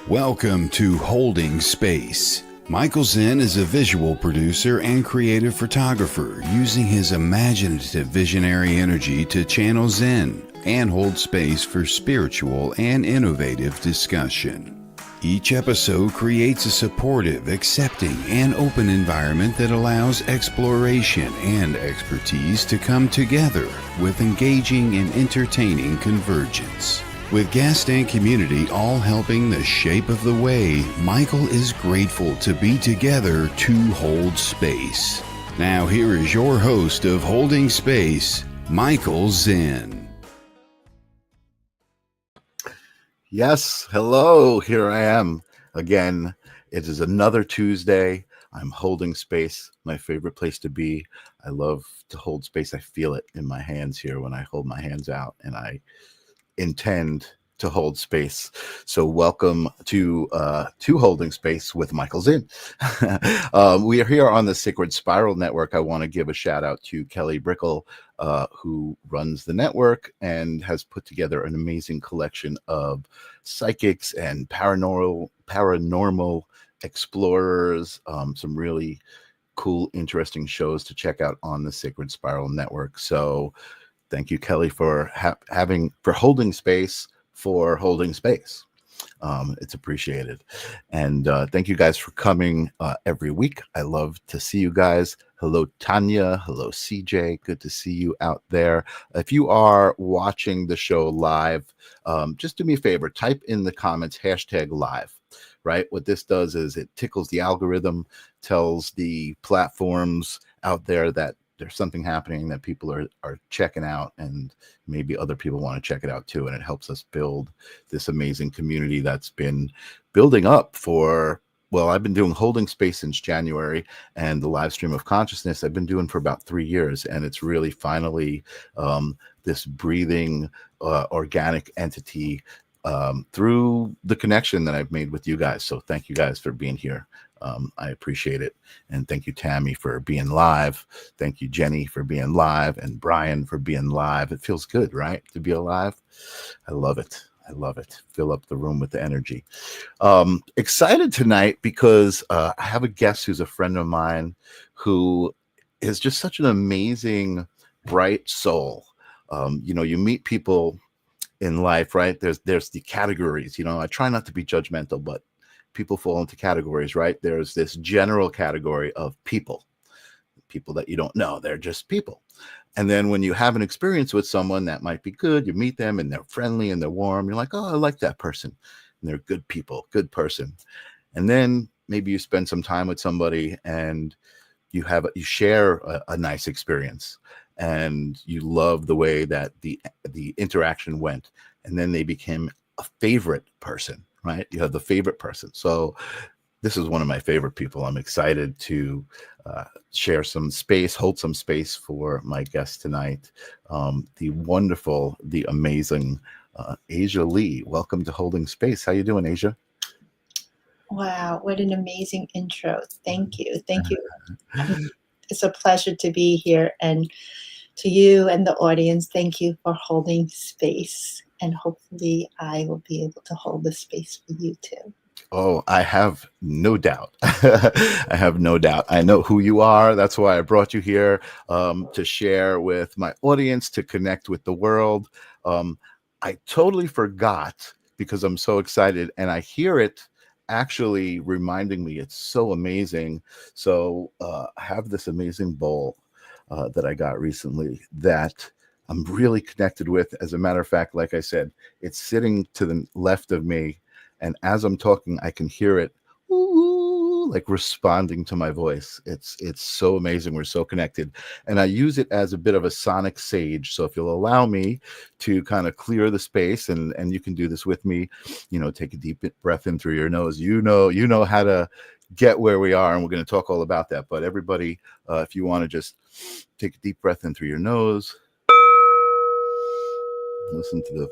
Welcome to Holding Space. Michael Zen is a visual producer and creative photographer using his imaginative visionary energy to channel Zen and hold space for spiritual and innovative discussion. Each episode creates a supportive, accepting, and open environment that allows exploration and expertise to come together with engaging and entertaining convergence. With guest and community all helping the shape of the way, Michael is grateful to be together to hold space. Now here is your host of Holding Space, Michael Zen. Yes, hello, here I am again. It is another Tuesday. I'm holding space, my favorite place to be. I love to hold space. I feel it in my hands here when I hold my hands out, and I intend to hold space. So welcome to Holding Space with Michael Zinn. We are here on the Sacred Spiral Network. I want to give a shout out to Kelly Brickle, who runs the network and has put together an amazing collection of psychics and paranormal explorers, some really cool, interesting shows to check out on the Sacred Spiral Network. So thank you, Kelly, for holding space It's appreciated. And thank you guys for coming every week. I love to see you guys. Hello, Tanya. Hello, CJ. Good to see you out there. If you are watching the show live, just do me a favor, type in the comments #live. Right? What this does is it tickles the algorithm, tells the platforms out there that there's something happening that people are checking out, and maybe other people want to check it out too. And it helps us build this amazing community that's been building up I've been doing Holding Space since January, and the live stream of consciousness I've been doing for about 3 years. And it's really finally this breathing, organic entity through the connection that I've made with you guys. So thank you guys for being here. I appreciate it. And thank you, Tammy, for being live. Thank you, Jenny, for being live, and Brian for being live. It feels good, right, to be alive? I love it. I love it. Fill up the room with the energy. Excited tonight because I have a guest who's a friend of mine who is just such an amazing, bright soul. You meet people in life, right? There's the categories. I try not to be judgmental, but people fall into categories, right? There's this general category of people that you don't know. They're just people. And then when you have an experience with someone that might be good, you meet them and they're friendly and they're warm. You're like, oh, I like that person. And they're good people, good person. And then maybe you spend some time with somebody and you share a nice experience, and you love the way that the interaction went. And then they became a favorite person. Right? You have the favorite person. So this is one of my favorite people. I'm excited to share some space, hold some space for my guest tonight, the wonderful, the amazing Asia Lee. Welcome to Holding Space. How you doing, Asia? Wow, what an amazing intro. Thank you. Thank you. It's a pleasure to be here. And to you and the audience, thank you for holding space. And hopefully I will be able to hold the space for you too. Oh, I have no doubt. I have no doubt. I know who you are. That's why I brought you here, to share with my audience, to connect with the world. I totally forgot because I'm so excited, and I hear it actually reminding me. It's so amazing. So I have this amazing bowl that I got recently that I'm really connected with. As a matter of fact, like I said, it's sitting to the left of me, and as I'm talking, I can hear it like responding to my voice. It's so amazing. We're so connected, and I use it as a bit of a sonic sage. So if you'll allow me to kind of clear the space, and you can do this with me, take a deep breath in through your nose. You know how to get where we are, and we're going to talk all about that. But everybody, if you want to just take a deep breath in through your nose, listen to the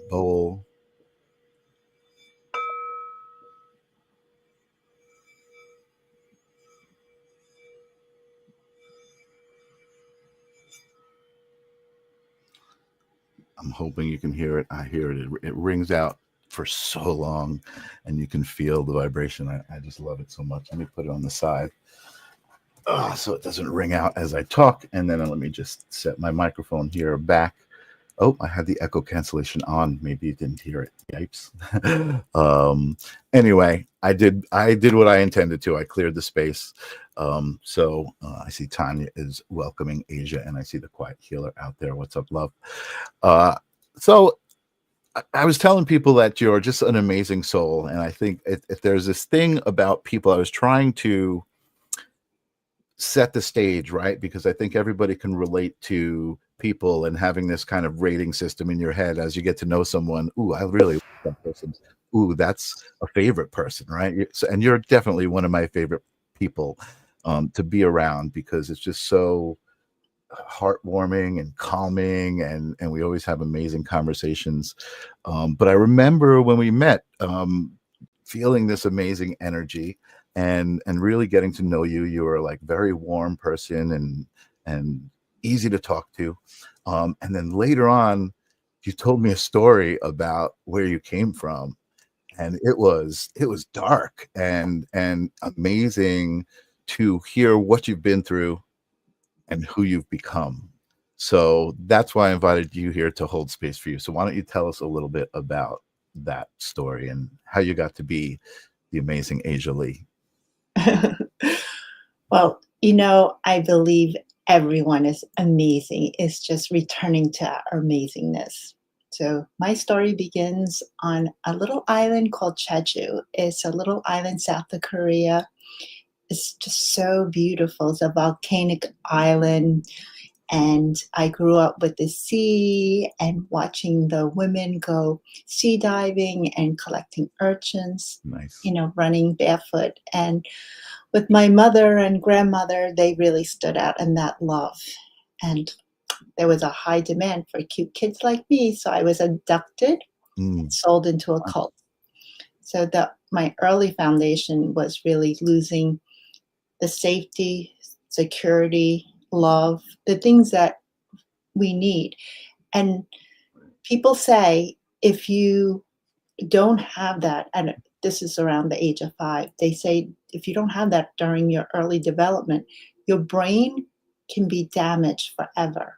bowl. I'm hoping you can hear it. I hear it. It rings out for so long, and you can feel the vibration. I just love it so much. Let me put it on the side so it doesn't ring out as I talk. And then let me just set my microphone here back. Oh, I had the echo cancellation on. Maybe you didn't hear it. Yipes. Anyway, I did what I intended to. I cleared the space. So I see Tanya is welcoming Asia, and I see the quiet healer out there. What's up, love? So I was telling people that you're just an amazing soul. And I think if there's this thing about people, I was trying to set the stage, right? Because I think everybody can relate to people and having this kind of rating system in your head as you get to know someone. Ooh, I really like that person. Ooh, that's a favorite person, right? And you're definitely one of my favorite people to be around, because it's just so heartwarming and calming, and we always have amazing conversations. But I remember when we met, feeling this amazing energy and really getting to know you. You were like very warm person and easy to talk to. And then later on, you told me a story about where you came from, and it was dark and amazing to hear what you've been through and who you've become. So that's why I invited you here to hold space for you. So why don't you tell us a little bit about that story and how you got to be the amazing Asia Lee? Well, I believe everyone is amazing. It's just returning to our amazingness. So my story begins on a little island called Jeju. It's a little island south of Korea. It's just so beautiful. It's a volcanic island. And I grew up with the sea and watching the women go sea diving and collecting urchins, Nice. running barefoot. And with my mother and grandmother, they really stood out in that love. And there was a high demand for cute kids like me. So I was abducted and sold into a cult. So my early foundation was really losing the safety, security, love, the things that we need. And people say if you don't have that, and this is around the age of 5, they say if you don't have that during your early development, your brain can be damaged forever.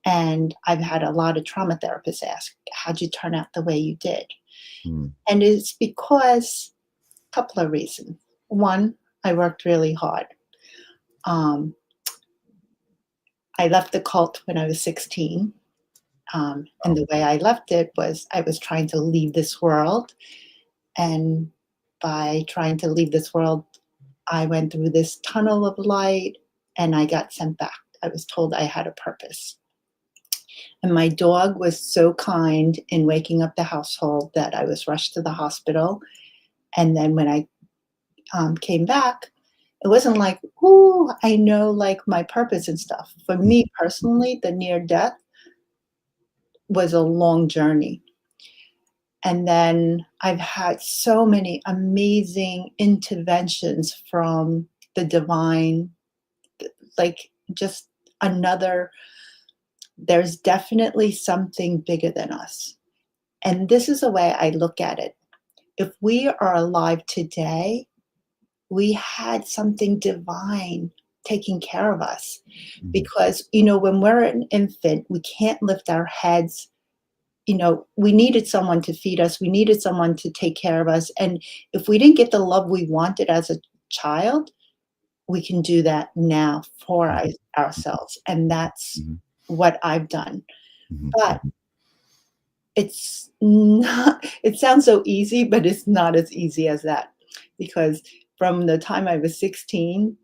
And I've had a lot of trauma therapists ask, how'd you turn out the way you did? And it's because a couple of reasons. One, I worked really hard. I left the cult when I was 16. And the way I left it was I was trying to leave this world. And by trying to leave this world, I went through this tunnel of light and I got sent back. I was told I had a purpose. And my dog was so kind in waking up the household that I was rushed to the hospital. And then when I came back, it wasn't like, ooh, I know like my purpose and stuff. For me personally, the near death was a long journey. And then I've had so many amazing interventions from the divine, like just there's definitely something bigger than us. And this is the way I look at it. If we are alive today, we had something divine taking care of us. Because, when we're an infant, we can't lift our heads. We needed someone to feed us. We needed someone to take care of us. And if we didn't get the love we wanted as a child, we can do that now for ourselves. And that's what I've done. But it sounds so easy, but it's not as easy as that. Because from the time I was 16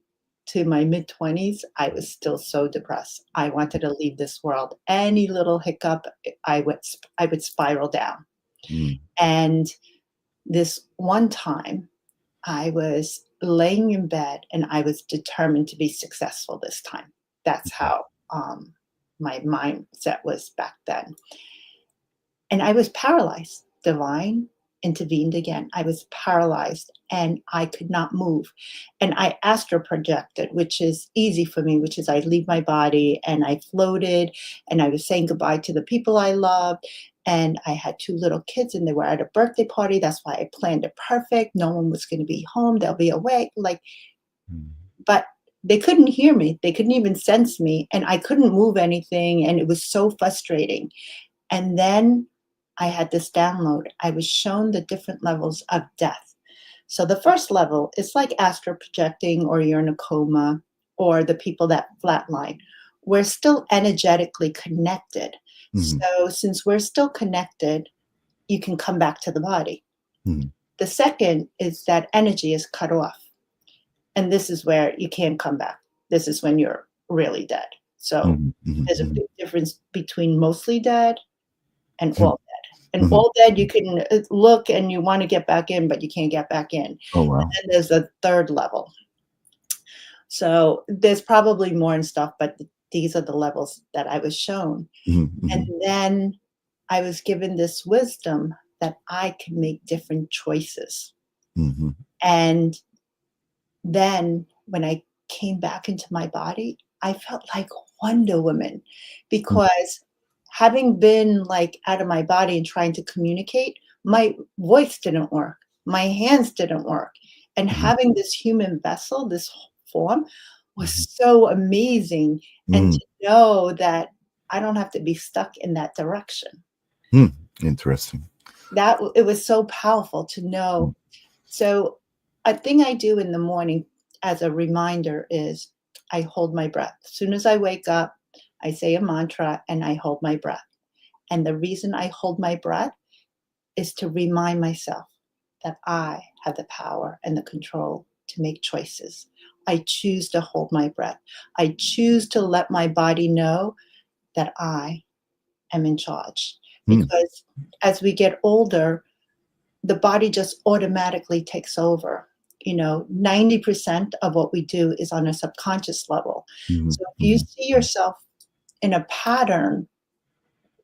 to my mid-20s, I was still so depressed. I wanted to leave this world. Any little hiccup, I would spiral down. And this one time, I was laying in bed and I was determined to be successful this time. That's how my mindset was back then. And I was paralyzed. Divine intervened again. I was paralyzed and I could not move. And I astral projected, which is easy for me, which is I leave my body and I floated and I was saying goodbye to the people I loved. And I had 2 little kids and they were at a birthday party. That's why I planned it perfect. No one was going to be home. They'll be awake. Like, Mm. but they couldn't hear me. They couldn't even sense me. And I couldn't move anything. And it was so frustrating. And then I had this download. I was shown the different levels of death. So the first level is like astral projecting, or you're in a coma, or the people that flatline. We're still energetically connected. Mhm. So since we're still connected, you can come back to the body. Mhm. The second is that energy is cut off. And this is where you can't come back. This is when you're really dead. So Mhm. Mhm. there's a Mhm. big difference between mostly dead and Mhm. all dead. And Mhm. all dead, you can look and you want to get back in, but you can't get back in. And Oh, wow. then there's a third level. So there's probably more and stuff, but these are the levels that I was shown. Mhm. And Mhm. then I was given this wisdom that I can make different choices. Mhm. And then when I came back into my body, I felt like Wonder Woman, Mm. because having been like out of my body and trying to communicate, my voice didn't work. My hands didn't work. And Mhm. having this human vessel, this form, Mhm. was so amazing. And Mm. to know that I don't have to be stuck in that direction. Mm. Interesting. It was so powerful to Mm. know. So a thing I do in the morning as a reminder is I hold my breath. As soon as I wake up, I say a mantra and I hold my breath. And the reason I hold my breath is to remind myself that I have the power and the control to make choices. I choose to hold my breath. I choose to let my body know that I am in charge. Mm. Because as we get older, the body just automatically takes over. 90% of what we do is on a subconscious level. Mhm. So if you Mhm. see yourself in a pattern,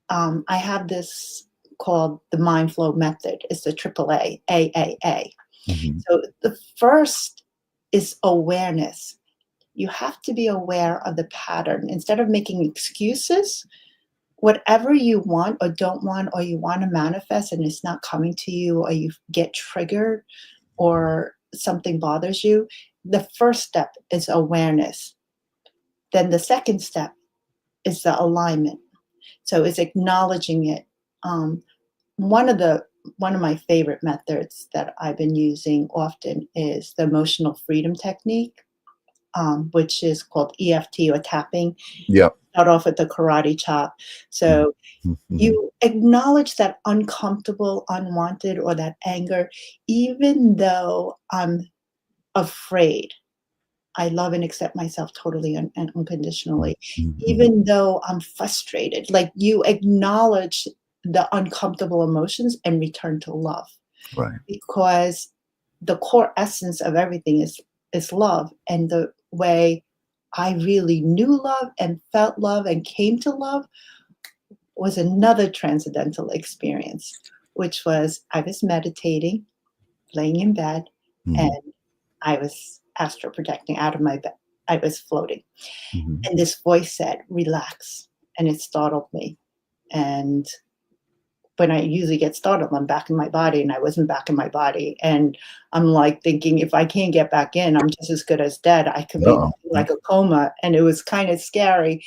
I have this called the Mind Flow method. It's the AAA, AAA. Mhm. So the first is awareness. You have to be aware of the pattern. Instead of making excuses, whatever you want or don't want, or you want to manifest and it's not coming to you, or you get triggered, or something bothers you, the first step is awareness. Then the second step is the alignment. So it's acknowledging it. Um, one of the one of my favorite methods that I've been using often is the emotional freedom technique, which is called EFT, or tapping. Yep. Start off with the karate chop. Mhm. So Mhm. you acknowledge that uncomfortable, unwanted, or that anger, even though I'm afraid. I love and accept myself totally and Mhm. unconditionally, Mhm. even though I'm frustrated. Like, you acknowledge the uncomfortable emotions and return to love, Right. because the core essence of everything is love. And the way I really knew love and felt love and came to love was another transcendental experience, which was I was meditating, laying in bed, and Mhm. I was astral projecting out of my bed. I was floating. Mhm. And this voice said, relax. And it startled me. And when I usually get startled, I'm back in my body, and I wasn't back in my body. And I'm like thinking, if I can't get back in, I'm just as good as dead. I could be Uh-oh. like a coma. And it was kind of scary.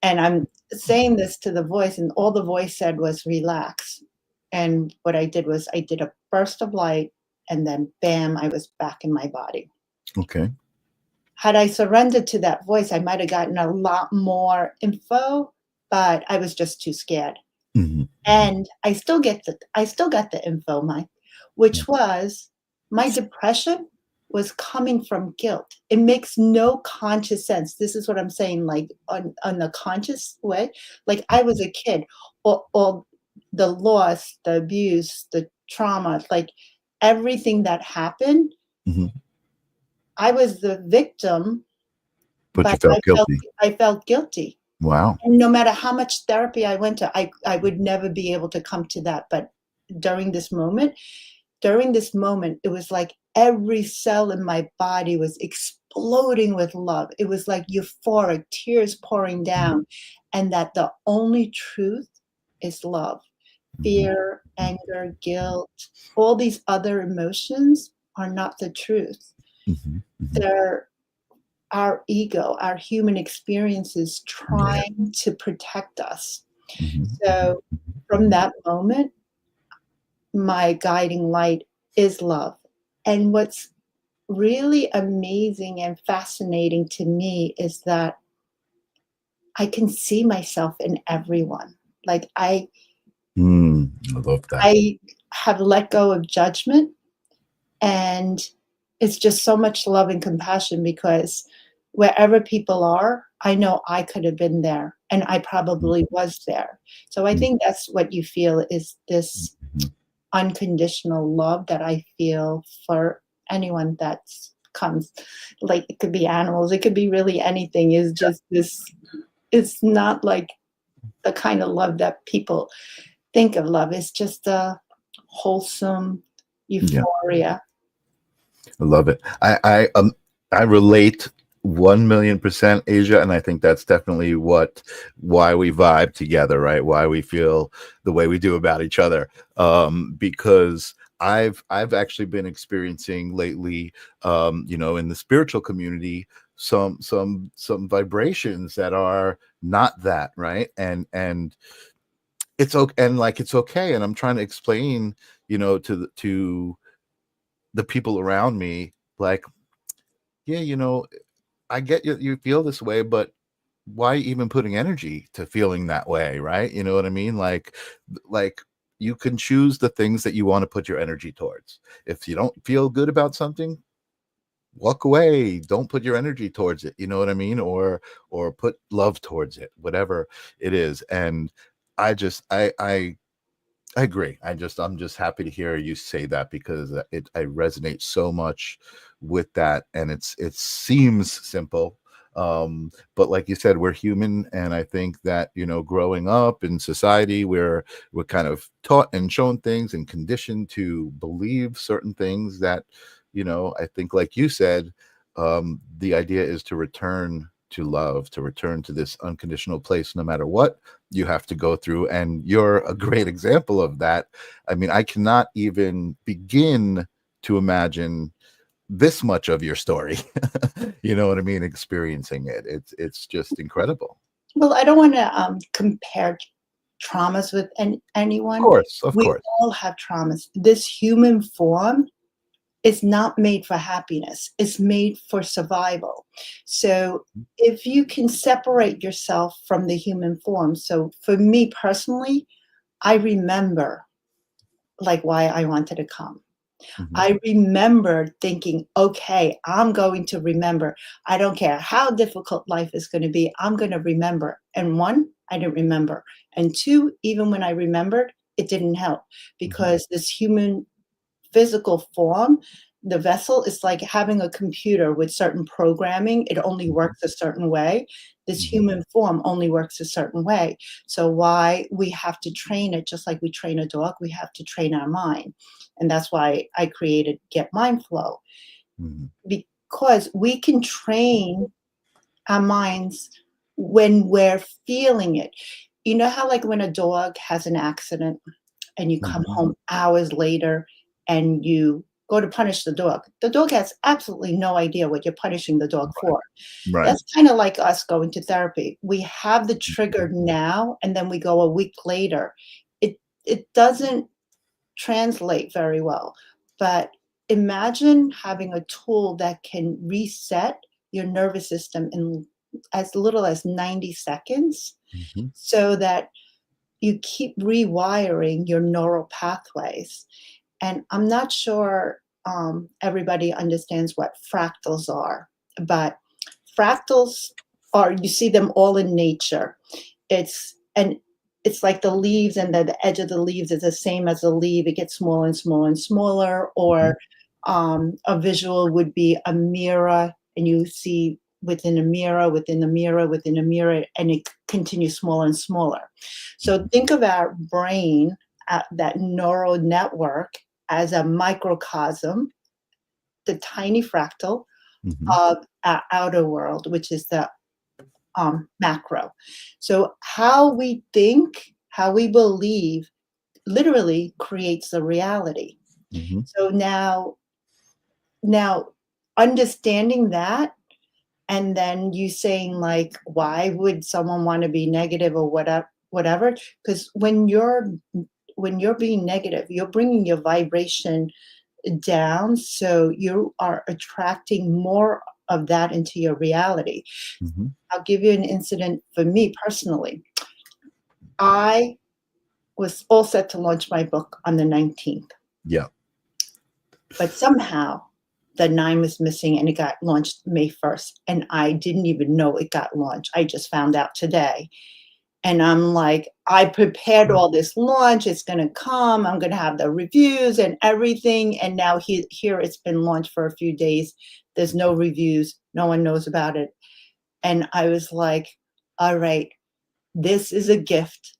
And I'm saying this to the voice, and all the voice said was relax. And what I did was I did a burst of light, and then bam, I was back in my body. Okay. Had I surrendered to that voice, I might have gotten a lot more info, but I was just too scared. Mhm. Mhm. And I still got the info, Mike, which was my depression was coming from guilt. It makes no conscious sense. This is what I'm saying, like on the conscious way. Like, I was a kid, all the loss, the abuse, the trauma, like everything that happened, Mhm. I was the victim, But you but felt guilty. I felt guilty. Wow. And no matter how much therapy I went to, I would never be able to come to that. But during this moment, it was like every cell in my body was exploding with love. It was like euphoric, tears pouring Mhm. down, and that the only truth is love. fear, anger, guilt, all these other emotions are not the truth. Mhm. Mhm. They're our ego, our human experiences Yeah. trying to protect us. Mhm. Mhm. So from that moment, my guiding light is love. And what's really amazing and fascinating to me is that I can see myself in everyone. Like I love that. I have let go of judgment, and it's just so much love and compassion because wherever people are, I know I could have been there and I probably was there. So I Mhm. think that's what you feel is this Mhm. unconditional love that I feel for anyone that's comes. Like it could be animals, it could be really anything. Is just this. It's not like the kind of love that people think of love. It's just a wholesome Yeah. euphoria. I love it. I relate 1,000,000%, Asia, and I think that's definitely why we vibe together, right? Why we feel the way we do about each other. Because I've actually been experiencing lately, in the spiritual community, some vibrations that are not that, right? And it's okay, and like it's okay. And I'm trying to explain, to the people around me, like, yeah, I get you feel this way, but why even putting energy to feeling that way, right? You know what I mean? Like you can choose the things that you want to put your energy towards. If you don't feel good about something, walk away. Don't put your energy towards it. You know what I mean? Or put love towards it, whatever it is. And I agree. I'm just happy to hear you say that because I resonate so much with that, and it seems simple, but like you said, we're human, and I think that growing up in society, we're kind of taught and shown things and conditioned to believe certain things that I think, like you said, the idea is to return to love, to return to this unconditional place, no matter what you have to go through. And you're a great example of that. I mean, I cannot even begin to imagine this much of your story. You know what I mean? Experiencing it. It's just incredible. Well, I don't want to compare traumas with anyone. Of We course. all have traumas. This human form is not made for happiness, it's made for survival. So if you can separate yourself from the human form, so for me personally, I remember like why I wanted to come. Mhm. I remember thinking, okay, I'm going to remember. I don't care how difficult life is going to be, I'm going to remember. And one, I didn't remember. And two, even when I remembered, it didn't help Mhm. because this human physical form, the vessel is like having a computer with certain programming. It only Mhm. works a certain way. This Mhm. human form only works a certain way. So why we have to train it just like we train a dog, we have to train our mind. And that's why I created GetMindFlow, Mhm. because we can train our minds when we're feeling it. You know how like when a dog has an accident and you come Mhm. home hours later and you go to punish the dog. The dog has absolutely no idea what you're punishing the dog for. Right. That's kind of like us going to therapy. We have the trigger now and then we go a week later. It doesn't translate very well. But imagine having a tool that can reset your nervous system in as little as 90 seconds Mhm. so that you keep rewiring your neural pathways. And I'm not sure everybody understands what fractals are, but fractals are, you see them all in nature. And it's like the leaves, and the edge of the leaves is the same as the leaf. It gets smaller and smaller and smaller. Mhm. Or a visual would be a mirror, and you see within a mirror, within a mirror, within a mirror, and it continues smaller and smaller. So Mhm. think of our brain, that neural network, as a microcosm, the tiny fractal Mhm. of our outer world, which is the macro. So how we think, how we believe literally creates the reality. Mm-hmm. So now understanding that, and then you saying like, why would someone want to be negative or whatever? Because when you're being negative, you're bringing your vibration down, so you are attracting more of that into your reality. Mm-hmm. I'll give you an incident for me personally. I was all set to launch my book on the 19th, Yeah. but somehow the 9 was missing and it got launched May 1st. And I didn't even know it got launched. I just found out today. And I'm like, I prepared all this launch. It's going to come. I'm going to have the reviews and everything. And now here it's been launched for a few days. There's no reviews. No one knows about it. And I was like, all right, this is a gift.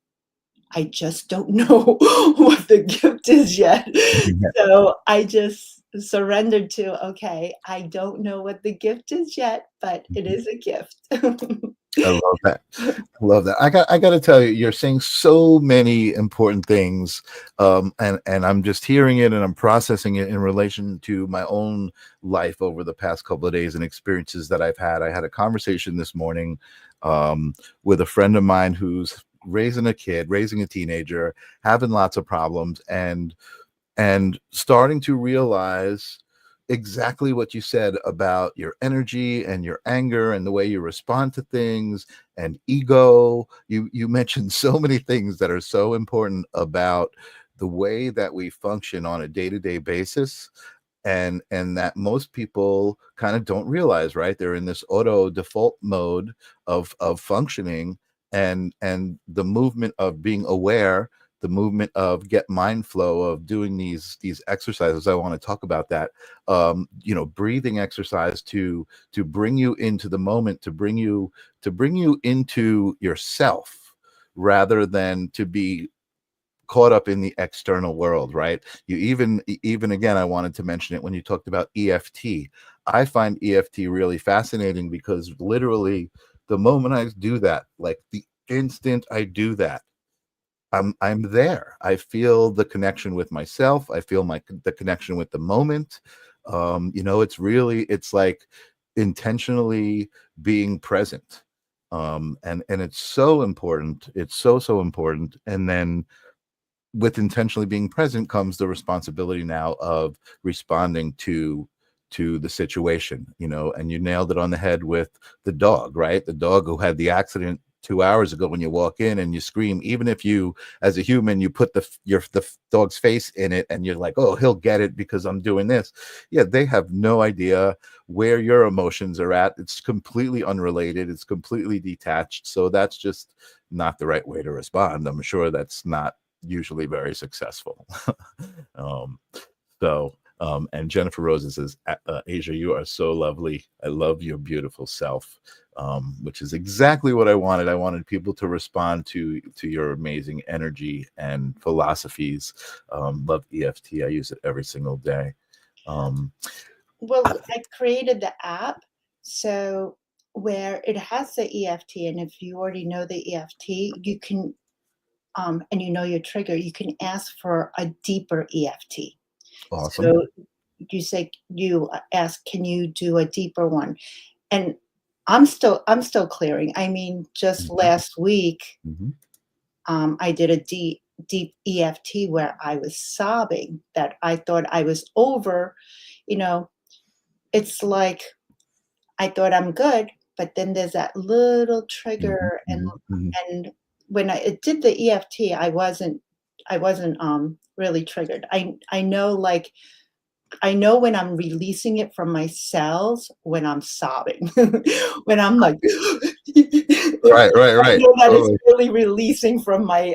I just don't know what the gift is yet. Yeah. So I just surrendered to, okay, I don't know what the gift is yet, but it is a gift. I love that. I love that. I got to tell you, you're saying so many important things, and I'm just hearing it and I'm processing it in relation to my own life over the past couple of days and experiences that I've had. I had a conversation this morning with a friend of mine who's raising a teenager, having lots of problems, and starting to realize exactly what you said about your energy and your anger and the way you respond to things and ego. You mentioned so many things that are so important about the way that we function on a day-to-day basis, and that most people kind of don't realize, right? They're in this auto default mode of functioning, and the movement of being aware, the movement of get mind flow, of doing these exercises. I want to talk about that. Breathing exercise to bring you into the moment, to bring you into yourself, rather than to be caught up in the external world, right? You even again, I wanted to mention it when you talked about EFT. I find EFT really fascinating because literally the moment I do that, like the instant I do that, I'm there. I feel the connection with myself. I feel the connection with the moment. It's like intentionally being present. And it's so important. It's so important. And then with intentionally being present comes the responsibility now of responding to the situation, and you nailed it on the head with the dog, right? The dog who had the accident 2 hours ago. When you walk in and you scream, even if you, as a human, you put the dog's face in it and you're like, oh, he'll get it because I'm doing this. Yeah, they have no idea where your emotions are at. It's completely unrelated. It's completely detached. So that's just not the right way to respond. I'm sure that's not usually very successful. um, and Jennifer Rosa says, Asia, you are so lovely. I love your beautiful self, which is exactly what I wanted. I wanted people to respond to your amazing energy and philosophies. Love EFT. I use it every single day. Well, I created the app, so where it has the EFT, and if you already know the EFT, you can, and you know your trigger, you can ask for a deeper EFT. Awesome. So you ask, can you do a deeper one? And I'm still clearing. I mean, just last week, I did a deep EFT where I was sobbing that I thought I was over. It's like I thought I'm good, but then there's that little trigger, and when I did the EFT, I wasn't really triggered. I know, like, I know when I'm releasing it from my cells, when I'm sobbing, when I'm like, Right. I know that it's Totally. really releasing from my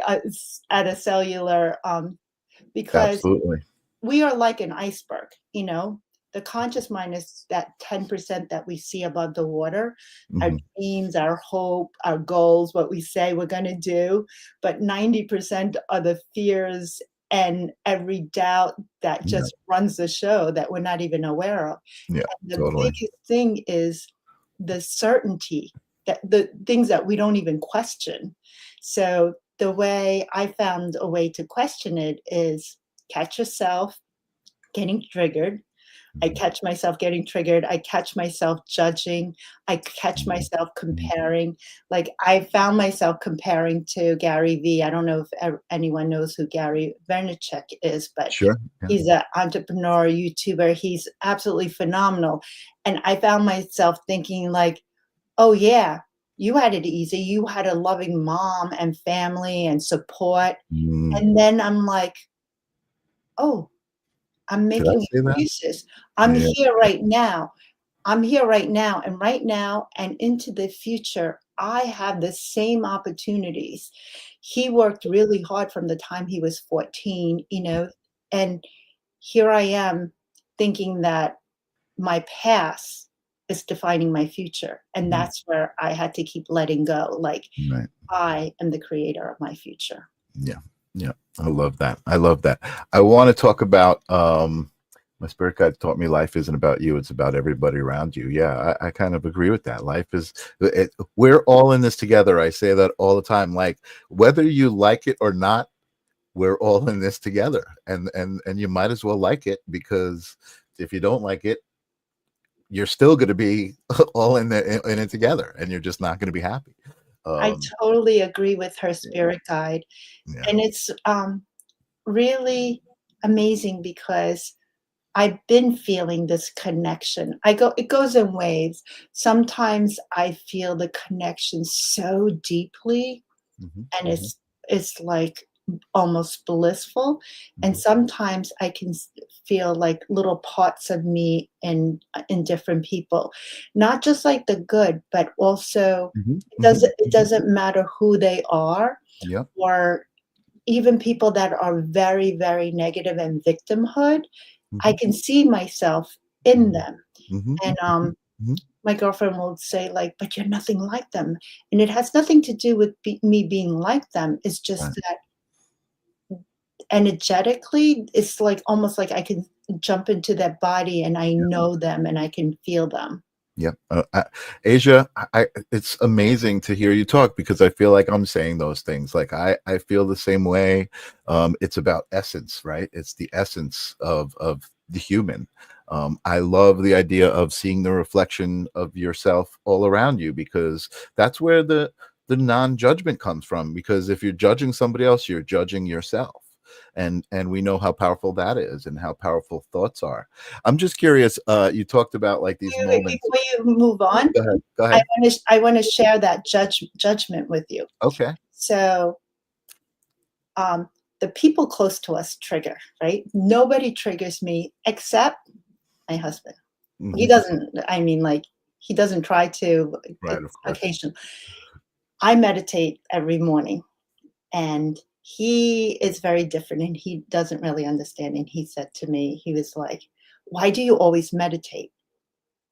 at a cellular, because Absolutely. we are like an iceberg. The conscious mind is that 10% that we see above the water, our dreams, our hope, our goals, what we say we're going to do. But 90% are the fears and every doubt that just runs the show that we're not even aware of. Yeah, And the totally. biggest thing is the certainty, that the things that we don't even question. So the way I found a way to question it is catch yourself getting triggered. I Mhm. catch myself getting triggered. I catch myself judging. I catch Mhm. myself Mhm. comparing. Like I found myself comparing to Gary Vee. I don't know if anyone knows who Gary Vaynerchuk is, but Sure. Yeah. he's an entrepreneur, YouTuber. He's absolutely phenomenal. And I found myself thinking like, oh yeah, you had it easy. You had a loving mom and family and support. Mm. And then I'm like, oh, I'm Did I making say that? excuses. I'm Yeah. here right now. I'm here right now and into the future, I have the same opportunities. He worked really hard from the time he was 14, and here I am thinking that my past is defining my future. And Mhm. that's where I had to keep letting go. Like, Right. I am the creator of my future. Yeah. Yeah. I love that. I love that. I want to talk about my spirit guide taught me life isn't about you, it's about everybody around you. Yeah, I kind of agree with that. Life is we're all in this together. I say that all the time. Like whether you like it or not, we're all in this together. And you might as well like it, because if you don't like it, you're still going to be all in it together, and you're just not going to be happy. I Um, totally agree with her yeah, spirit guide. yeah. And it's really amazing because I've been feeling this connection. It goes in waves. Sometimes I feel the connection so deeply Mhm, and mhm, it's like almost blissful. And mhm, sometimes I can feel like little parts of me in different people. Not just like the good, but also mhm, mhm, it mhm. doesn't matter who they are Yep. or even people that are very, very negative and victimhood, I Mhm, can see myself in mhm, them. mhm, And mhm, mhm. my girlfriend will say, like, but you're nothing like them. And it has nothing to do with me being like them. It's just Right. that energetically, it's like almost like I can jump into their body and I know them and I can feel them. Yep. Asia, it's amazing to hear you talk, because I feel like I'm saying those things. Like I feel the same way. It's about essence, right? It's the essence of the human. I love the idea of seeing the reflection of yourself all around you, because that's where the non-judgment comes from. Because if you're judging somebody else, you're judging yourself. And we know how powerful that is, and how powerful thoughts are. I'm just curious. You talked about like these moments. Before you move on, Go ahead. Go ahead. I want to share that judgment with you. Okay. So um, the people close to us trigger, right? Nobody triggers me except my husband. He Mhm. doesn't, I mean, like, he doesn't try to, Right, of it's course. occasional. I meditate every morning, and he is very different and he doesn't really understand. And he said to me, he was like, why do you always meditate?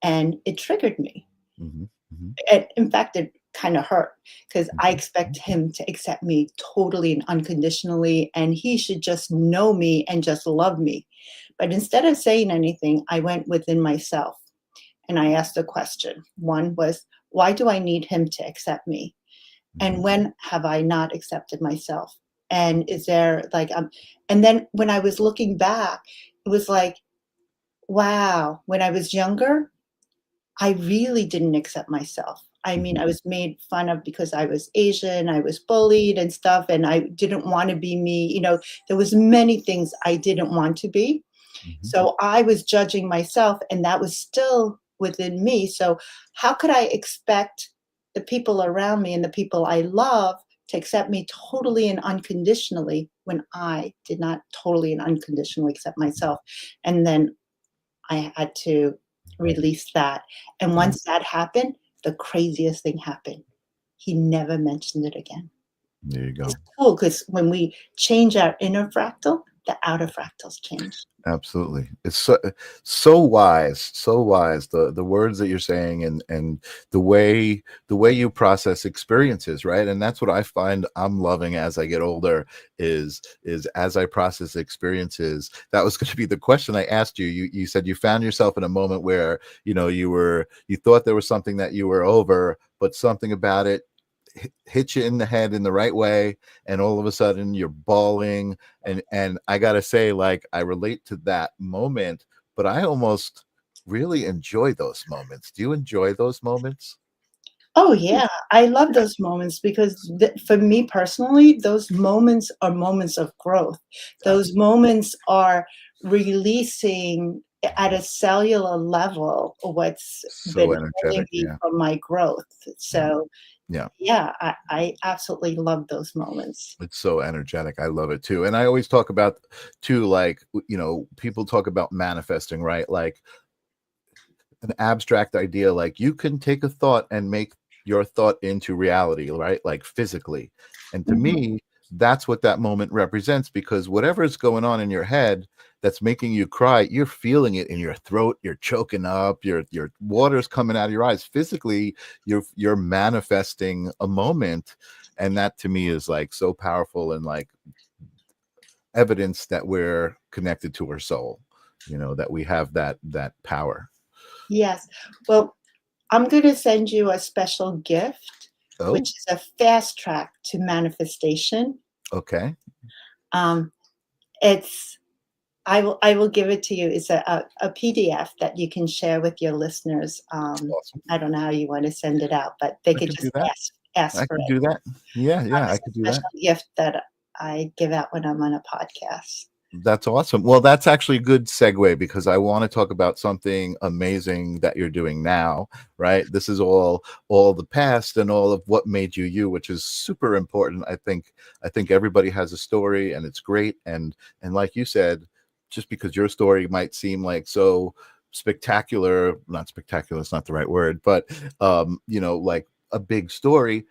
And it triggered me. Mhm, mhm, And in fact, it kind of hurt because I mhm, expect mhm, him to accept me totally and unconditionally, and he should just know me and just love me. But instead of saying anything, I went within myself and I asked a question. One was, why do I need him to accept me? mhm, And when have I not accepted myself? And is there like, and then when I was looking back, it was like, wow, when I was younger, I really didn't accept myself. I mean, mhm, I was made fun of because I was Asian, I was bullied and stuff, and I didn't want to be me. There was many things I didn't want to be. mhm, So I was judging myself, and that was still within me. So how could I expect the people around me and the people I love to accept me totally and unconditionally when I did not totally and unconditionally accept myself? And then I had to release that. And mhm. once that happened, the craziest thing happened. He never mentioned it again. There you It's go. cool because when we change our inner fractal, the outer fractals change. Absolutely. It's so wise, so wise. The words that you're saying, and the way you process experiences, right? And that's what I find I'm loving as I get older, is as I process experiences. That was going to be the question I asked you. You said you found yourself in a moment where, you thought there was something that you were over, but something about it hit you in the head in the right way, and all of a sudden you're bawling. And I gotta say, like, I relate to that moment, but I almost really enjoy those moments. Do you enjoy those moments? Oh, yeah. I love those moments because for me personally, those moments are moments of growth. Those moments are releasing at a cellular level what's So been holding energetic. me Yeah. from my growth. Yeah. So, Yeah. yeah, I absolutely love those moments. It's so energetic. I love it too. And I always talk about too, like, people talk about manifesting, right? Like an abstract idea, like you can take a thought and make your thought into reality, right? Like physically. And to Mhm. me, that's what that moment represents, because whatever is going on in your head that's making you cry, you're feeling it in your throat, you're choking up, your water's coming out of your eyes. Physically, you're manifesting a moment. And that to me is like so powerful, and like evidence that we're connected to our soul, that we have that power. Yes. Well, I'm going to send you a special gift, Oh, which is a fast track to manifestation. okay. Um, it's I will give it to you. It's a PDF that you can share with your listeners. Awesome. I don't know how you want to send it out, but they I could could do just that. ask I for could it. do that. Yeah, yeah, I It's could a do that. special gift that I give out when I'm on a podcast. That's awesome. Well, that's actually a good segue, because I want to talk about something amazing that you're doing now, right? This is all the past and all of what made you you, which is super important. I think everybody has a story, and it's great. And like you said, just because your story might seem like so spectacular, not spectacular, it's not the right word, but like a big story,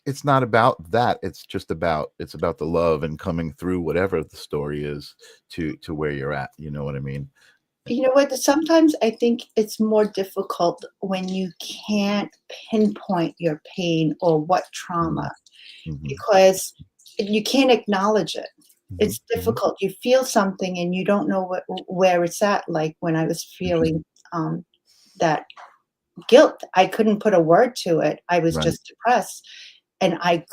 it's not about that. It's about the love and coming through whatever the story is to where you're at. You know what I mean? You know what? Sometimes I think it's more difficult when you can't pinpoint your pain or what Mm-hmm. trauma, Mm-hmm. because you can't acknowledge it. It's Mm-hmm. difficult. You feel something and you don't know where it's at. Like when I was feeling that guilt, I couldn't put a word to it. I was Right. just depressed, and I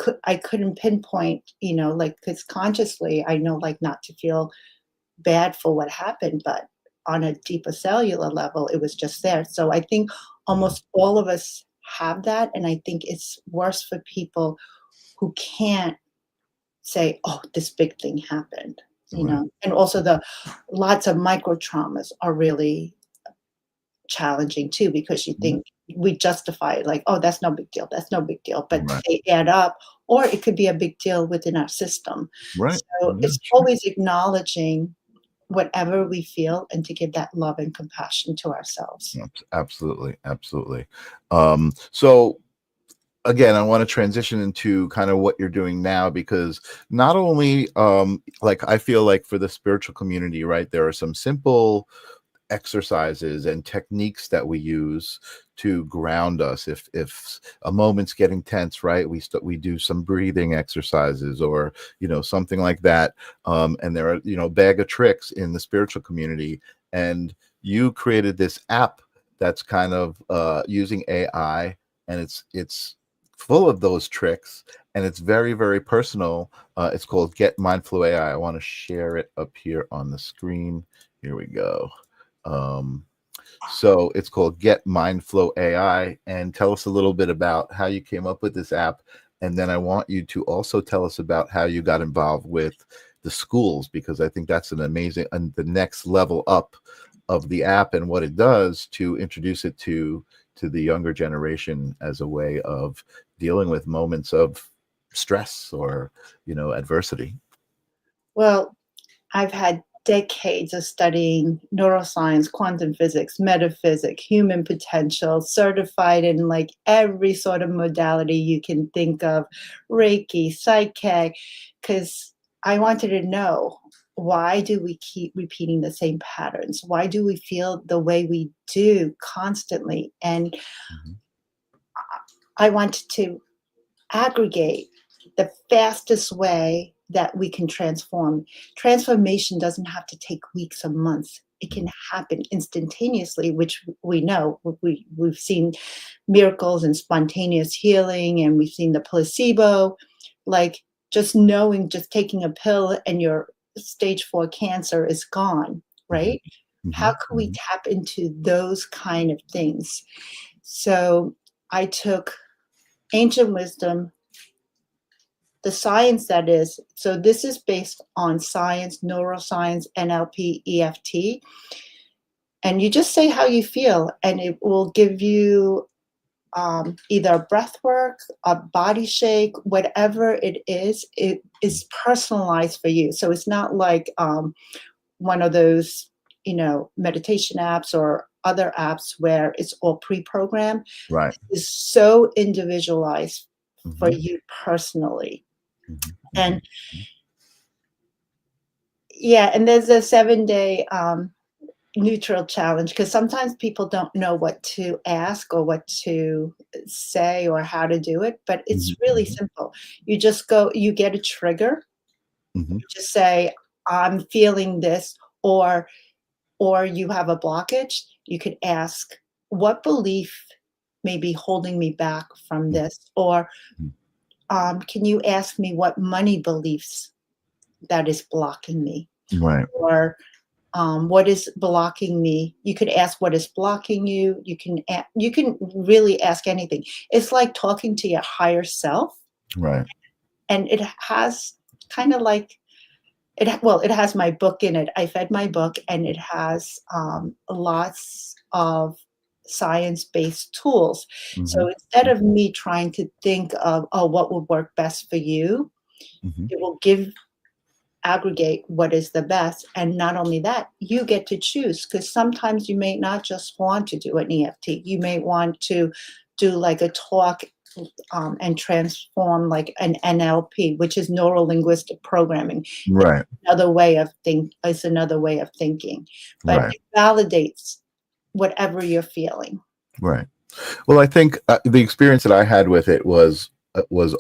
couldn't pinpoint. Like, because consciously I know, like, not to feel bad for what happened, but on a deeper cellular level, it was just there. So I think Mhm. almost all of us have that, and I think it's worse for people who can't say, "Oh, this big thing happened," Right. and also the lots of micro traumas are really challenging too, because you Mhm. think we justify it like, "Oh, that's no big deal. That's no big deal," but Right. they add up, or it could be a big deal within our system. Right. So Yeah, it's sure. always acknowledging whatever we feel and to give that love and compassion to ourselves. Absolutely. Absolutely. So again, I want to transition into kind of what you're doing now, because not only like I feel like for the spiritual community, right, there are some simple exercises and techniques that we use to ground us. If a moment's getting tense, right, we do some breathing exercises, or something like that. And there are bag of tricks in the spiritual community. And you created this app that's kind of using AI, and it's full of those tricks, and it's very, very personal. It's called GetMindFlow.ai. I want to share it up here on the screen. Here we go. um, so it's called GetMindFlow.ai. And tell us a little bit about how you came up with this app. And then I want you to also tell us about how you got involved with the schools, because I think that's an amazing, and the next level up of the app and what it does to introduce it to the younger generation as a way of dealing with moments of stress or adversity. Well, I've had decades of studying neuroscience, quantum physics, metaphysics, human potential, certified in like every sort of modality you can think of, Reiki, Psyche, because I wanted to know, why do we keep repeating the same patterns? Why do we feel the way we do constantly? And Mhm. I wanted to aggregate the fastest way that we can transform. Transformation doesn't have to take weeks or months. it can happen instantaneously, which we know. We've seen miracles and spontaneous healing, and we've seen the placebo. Like just knowing, just taking a pill and your stage 4 cancer is gone, right? How can we tap into those kind of things? So I took ancient wisdom, the science that is, so this is based on science, neuroscience, NLP, EFT, and you just say how you feel, and it will give you either a breath work, a body shake, whatever it is personalized for you. So it's not like one of those, meditation apps or other apps where it's all pre-programmed. Right. It's so individualized for you personally. And yeah, and there's a 7-day neutral challenge, because sometimes people don't know what to ask or what to say or how to do it, but it's really simple. You just go, you get a trigger, you just say, I'm feeling this, or you have a blockage. You could ask, what belief may be holding me back from this? Or can you ask me what money beliefs that is blocking me? Right. Or what is blocking me? You could ask what is blocking you. You can really ask anything. It's like talking to your higher self, Right. and it has kind of like it has my book in it. I fed my book, and it has lots of science-based tools. So instead of me trying to think of, oh, what would work best for you, it will aggregate what is the best. And not only that, you get to choose, because sometimes you may not just want to do an EFT. You may want to do like a talk and transform like an NLP, which is neuro linguistic programming. Right. Another way of it's another way of thinking, but Right. it validates whatever you're feeling. Right. Well, I think the experience that I had with it was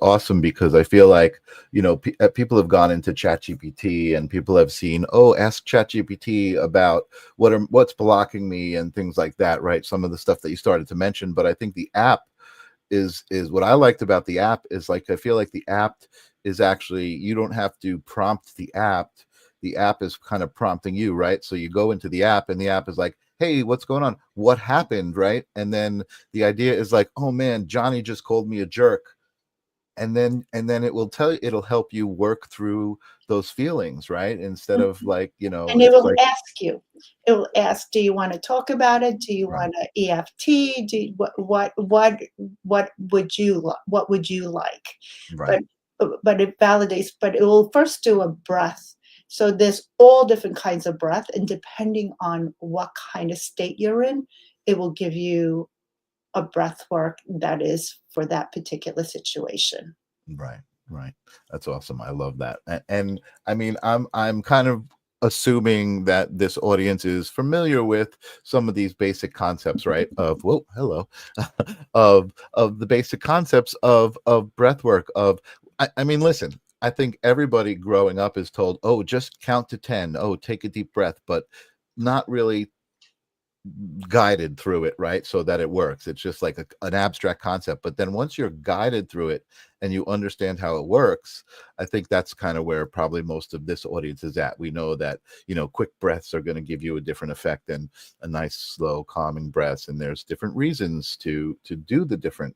awesome, because I feel like, people have gone into ChatGPT and people have seen, oh, ask ChatGPT about what's blocking me and things like that, right? Some of the stuff that you started to mention, but I think the app is what I liked about the app is, like, I feel like the app is actually, you don't have to prompt the app. The app is kind of prompting you, right? So you go into the app and the app is like, hey, what's going on? What happened, right? And then the idea is like, oh man, Johnny just called me a jerk. And then it will tell you, it'll help you work through those feelings, right? Instead of like, And it it's will like, ask you. It will ask, do you want to talk about it? Do you right, want to EFT? What would you like? right, But it validates. But it will first do a breath. So there's all different kinds of breath, and depending on what kind of state you're in, it will give you a breath work that is for that particular situation. right, right. That's awesome. I love that. And I mean, I'm kind of assuming that this audience is familiar with some of these basic concepts, right? Of, whoa, hello, of the basic concepts of breath work. I mean, listen, I think everybody growing up is told, oh, just count to 10. Oh, take a deep breath, but not really guided through it, right? So that it works. It's just like an abstract concept. But then once you're guided through it and you understand how it works, I think that's kind of where probably most of this audience is at. We know that, quick breaths are going to give you a different effect than a nice, slow, calming breaths. And there's different reasons to do the different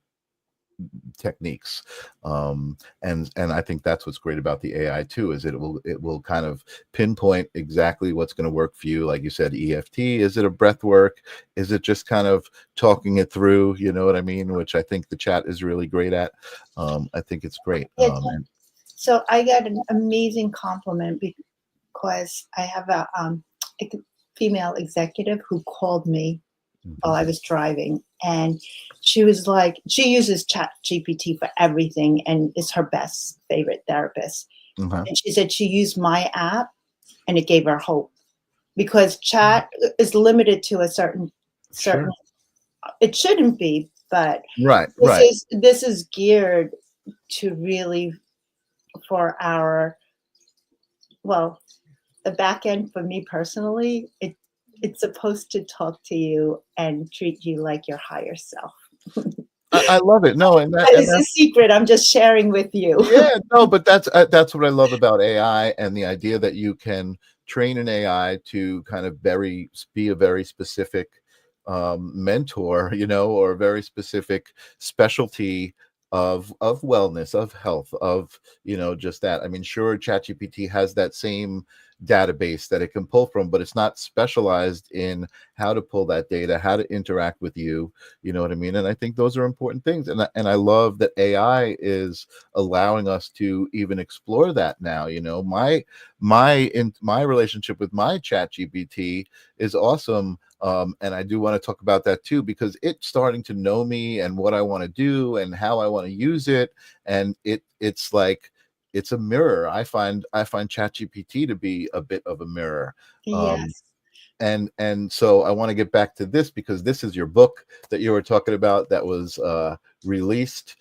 techniques, and I think that's what's great about the AI too, is it will kind of pinpoint exactly what's going to work for you. Like you said, EFT, is it a breath work, is it just kind of talking it through, you know what I mean, which I think the chat is really great at. I think it's great. Yeah, so I got an amazing compliment because I have a female executive who called me while I was driving, and she was like, she uses Chat GPT for everything and is her best favorite therapist. And she said she used my app and it gave her hope, because chat is limited to a certain, Sure. it shouldn't be, but Right. this is geared to really for our, well, the back end for me personally, it's supposed to talk to you and treat you like your higher self. I love it. No, and That is a secret I'm just sharing with you. yeah, no, but that's what I love about AI, and the idea that you can train an AI to kind of be a very specific mentor, or a very specific specialty of wellness, of health, of just that. I mean, sure, ChatGPT has that same database that it can pull from, but it's not specialized in how to pull that data, how to interact with you. You know what I mean? And I think those are important things. And I love that AI is allowing us to even explore that now. My relationship with my chat GPT is awesome. And I do want to talk about that too, because it's starting to know me and what I want to do and how I want to use it. And it's like it's a mirror. I find ChatGPT to be a bit of a mirror. Um, Yes. and so I want to get back to this, because this is your book that you were talking about that was released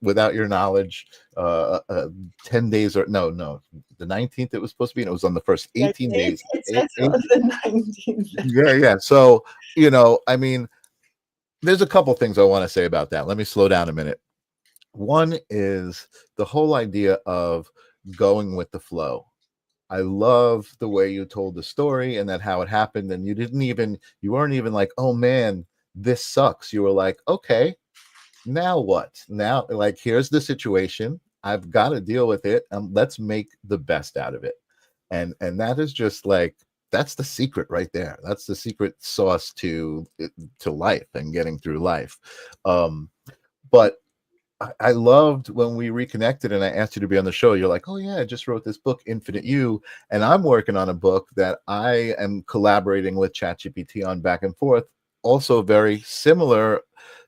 without your knowledge 10 days, or no, the 19th it was supposed to be, and it was on the first Yes, 18 days. it says it was the 19th. Yeah. So, I mean, there's a couple things I want to say about that. Let me slow down a minute. One is the whole idea of going with the flow. I love the way you told the story and that how it happened. And you weren't even like, oh man, this sucks. You were like, okay, now what? Now, like, here's the situation. I've got to deal with it. And let's make the best out of it. And that is just like, that's the secret right there. That's the secret sauce to life and getting through life. But I loved when we reconnected and I asked you to be on the show. You're like, oh, yeah, I just wrote this book, Infinite You. And I'm working on a book that I am collaborating with ChatGPT on back and forth. Also very similar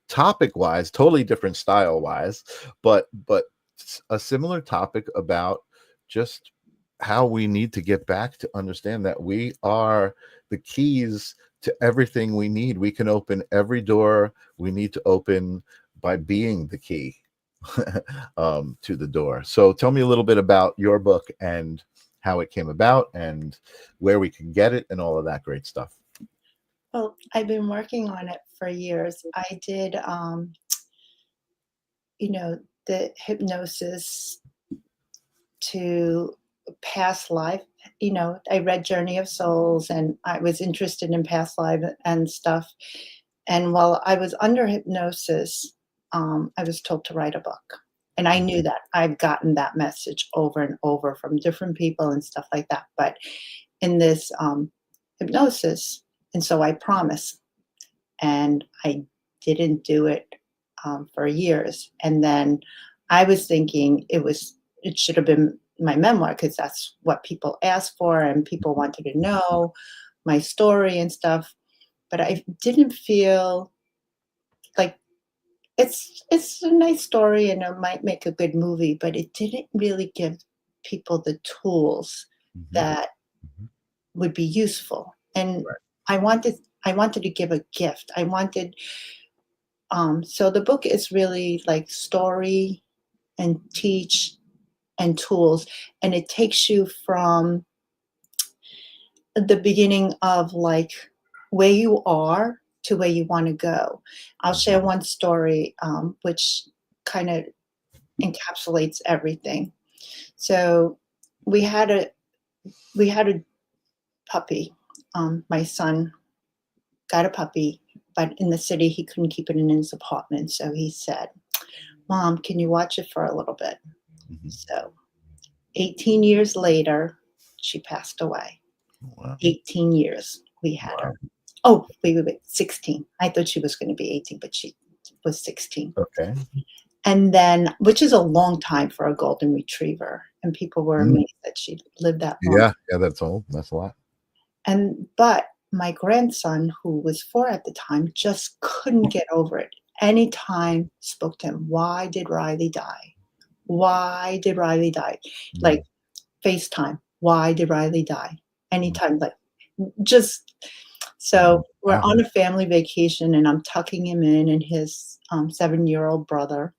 topic wise, totally different style wise, but a similar topic about just how we need to get back to understand that we are the keys to everything we need. We can open every door we need to open by being the key to the door. So tell me a little bit about your book and how it came about and where we can get it and all of that great stuff. Well, I've been working on it for years. I did, the hypnosis to past life. I read Journey of Souls and I was interested in past life and stuff. And while I was under hypnosis, I was told to write a book. And I knew that. I've gotten that message over and over from different people and stuff like that. But in this hypnosis, and so I promised, and I didn't do it for years. And then I was thinking it should have been my memoir, because that's what people asked for and people wanted to know my story and stuff. But I didn't feel like it's a nice story and it might make a good movie, but it didn't really give people the tools that would be useful. And Right. I wanted to give a gift. So the book is really like story and teach and tools, and it takes you from the beginning of like where you are to where you want to go. I'll share one story, which kind of encapsulates everything. So we had a puppy. My son got a puppy, but in the city he couldn't keep it in his apartment. So he said, "Mom, can you watch it for a little bit?" So 18 years later, she passed away. Wow. 18 years we had Wow. her. Oh, wait, 16. I thought she was going to be 18, but she was 16. Okay. And then, which is a long time for a golden retriever. And people were amazed that she lived that long. Yeah, that's old. That's a lot. But my grandson, who was 4 at the time, just couldn't get over it. Anytime spoke to him, why did Riley die? Why did Riley die? Like FaceTime, why did Riley die? Anytime, like just so we're on a family vacation and I'm tucking him in and his 7-year-old brother.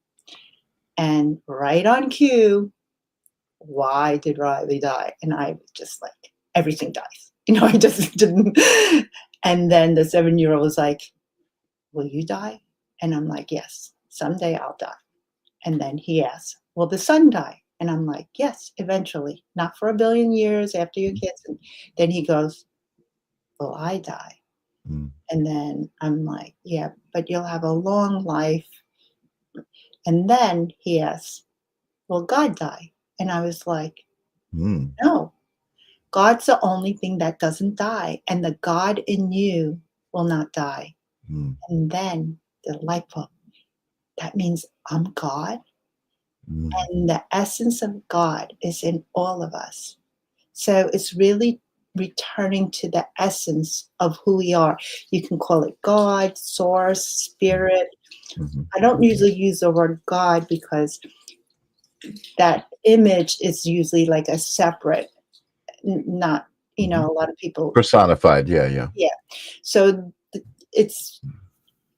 And right on cue, why did Riley die? And I was just like, everything dies. I just didn't. And then the 7-year-old was like, will you die? And I'm like, yes, someday I'll die. And then he asks, will the sun die? And I'm like, yes, eventually, not for a billion years after your kids. And then he goes, will I die? Mm, And then I'm like, yeah, but you'll have a long life. And then he asks, will God die? And I was like, mm, no, God's the only thing that doesn't die. And the God in you will not die. mm, And then the light bulb, that means I'm God. mm. And the essence of God is in all of us. So it's really returning to the essence of who we are. You can call it God, source, spirit. Mhm. I don't usually use the word God because that image is usually like a separate, not, Mhm. a lot of people, Personified. Yeah, yeah. yeah. So it's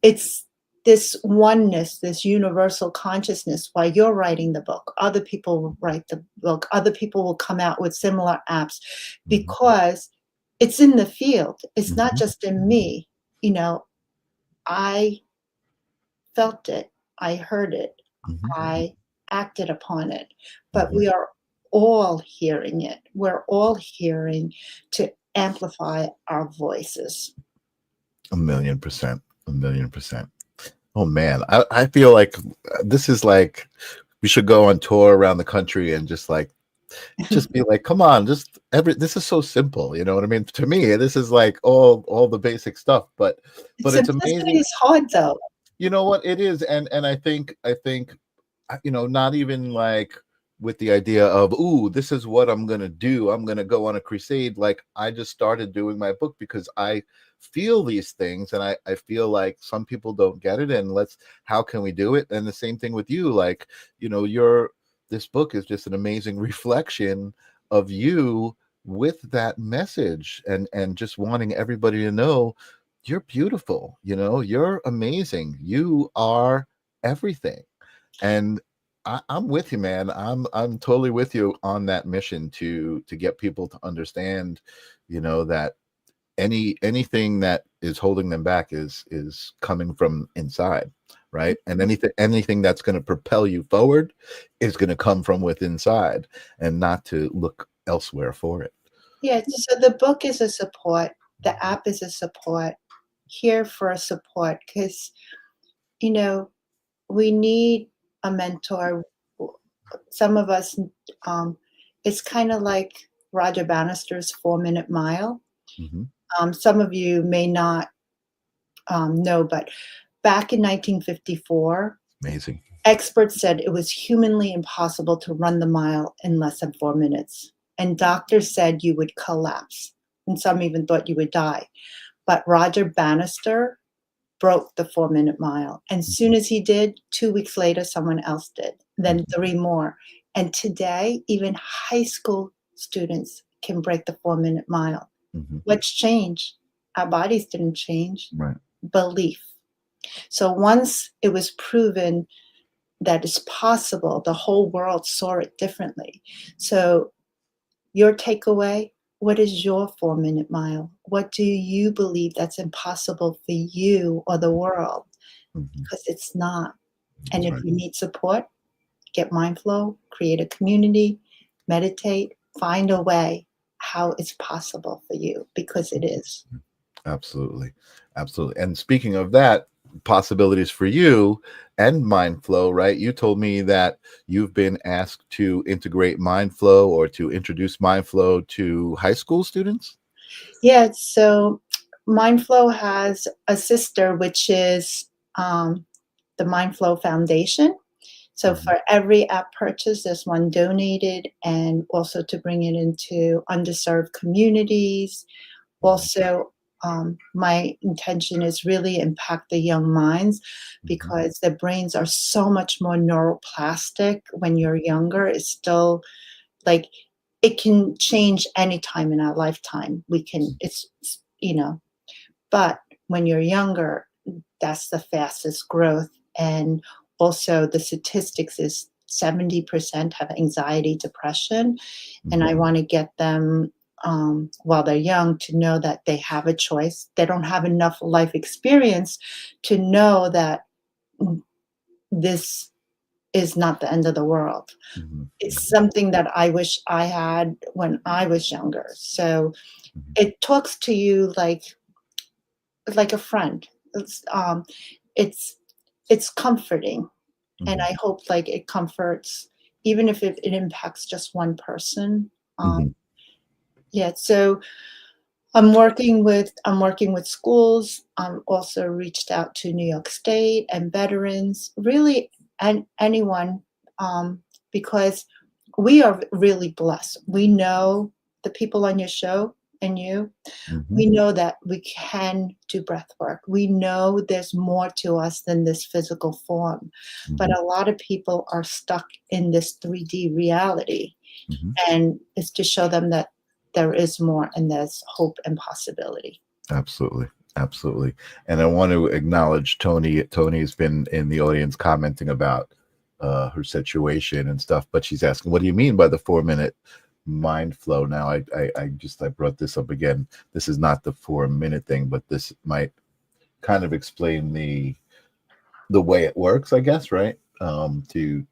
it's this oneness, this universal consciousness. While you're writing the book, other people will write the book, other people will come out with similar apps, Mhm. because it's in the field. It's not Mhm. just in me. I felt it, I heard it, Mhm. I acted upon it, but Mhm. we are all hearing it. We're all hearing to amplify our voices. 1,000,000%. 1,000,000%. Oh man, I feel like this is like we should go on tour around the country and just be like, come on, just this is so simple, you know what I mean? To me, this is like all the basic stuff, but it's Simplicity amazing. is hard though. You know what it is, and I think not even like with the idea of, ooh, this is what I'm gonna do. I'm gonna go on a crusade. Like I just started doing my book because I feel these things, and I feel like some people don't get it, and how can we do it? And the same thing with you, like your this book is just an amazing reflection of you with that message, and just wanting everybody to know you're beautiful, you're amazing, you are everything. And I'm with you, man. I'm totally with you on that mission to get people to understand, that anything that is holding them back is coming from inside, right? And anything that's going to propel you forward is going to come from within inside, and not to look elsewhere for it. Yeah, so the book is a support, the app is a support, here for a support, because, you know, we need a mentor. Some of us, um, it's kind of like Roger Bannister's 4 Minute Mile. Hmm. Some of you may not know, but back in 1954, Amazing. experts said it was humanly impossible to run the mile in less than 4 minutes. And doctors said you would collapse. And some even thought you would die. But Roger Bannister broke the 4 minute mile. And soon as he did, 2 weeks later, someone else did, then three more. And today, even high school students can break the 4 minute mile. Hmm. What's changed? Our bodies didn't change. Right. Belief. So once it was proven that it's possible, the whole world saw it differently. So your takeaway, what is your 4 minute mile? What do you believe that's impossible for you or the world? Hmm. Because it's not. And That's if right. you need support, get Mindflow, create a community, meditate, find a way how it's possible for you, because it is. Absolutely. Absolutely. And speaking of that, possibilities for you and Mindflow, right? You told me that you've been asked to integrate Mindflow or to introduce Mindflow to high school students. Yeah, so Mindflow has a sister, which is the Mindflow Foundation. So Mhm. for every app purchase, there's one donated, and also to bring it into underserved communities. Mhm. Also, my intention is really impact the young minds, Mhm. because their brains are so much more neuroplastic when you're younger. It's still like it can change anytime in our lifetime. But when you're younger, that's the fastest growth. And also the statistics is 70% have anxiety, depression. And Mhm. I want to get them while they're young, to know that they have a choice. They don't have enough life experience to know that this is not the end of the world. Mhm. It's something that I wish I had when I was younger. So Mhm. it talks to you like a friend. It's it's comforting, and Mhm. I hope like it comforts, even if it impacts just one person. Mhm. Yeah. So I'm working with schools. I'm also reached out to New York State and veterans, really, and anyone, because we are really blessed. We know the people on your show and you. Mhm. We know that we can do breath work. We know there's more to us than this physical form. Mhm. But a lot of people are stuck in this 3D reality. Mhm. And it's to show them that there is more and there's hope and possibility. Absolutely. Absolutely. And I want to acknowledge Tony. Tony's been in the audience commenting about her situation and stuff, but she's asking, what do you mean by the 4-minute mind flow? Now, I brought this up again. This is not the 4-minute thing, but this might kind of explain the way it works, I guess, right? To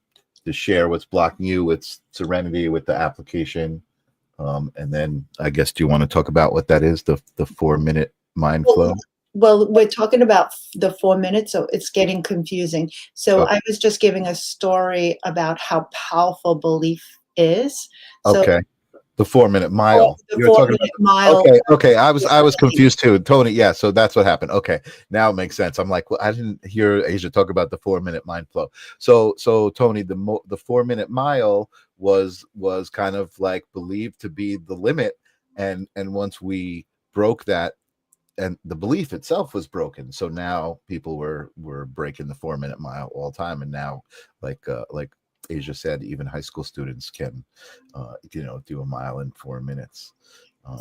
share what's blocking you with Serenity, with the application. And then I guess, do you want to talk about what that is, the 4-minute mind Well, flow? well, we're talking about the 4 minutes, so it's getting confusing. So Oh, I was just giving a story about how powerful belief is. So okay. The 4-minute or mile. the You're four talking about minute mile okay. I was reality. confused too. Tony, yeah, so that's what happened. Okay. Now it makes sense. I'm like, well, I didn't hear Asia talk about the 4-minute mind flow. So Tony, the 4-minute mile was kind of like believed to be the limit, and once we broke that, and the belief itself was broken, so now people were breaking the 4-minute mile all the time, and now like Asia said, even high school students can do a mile in 4 minutes.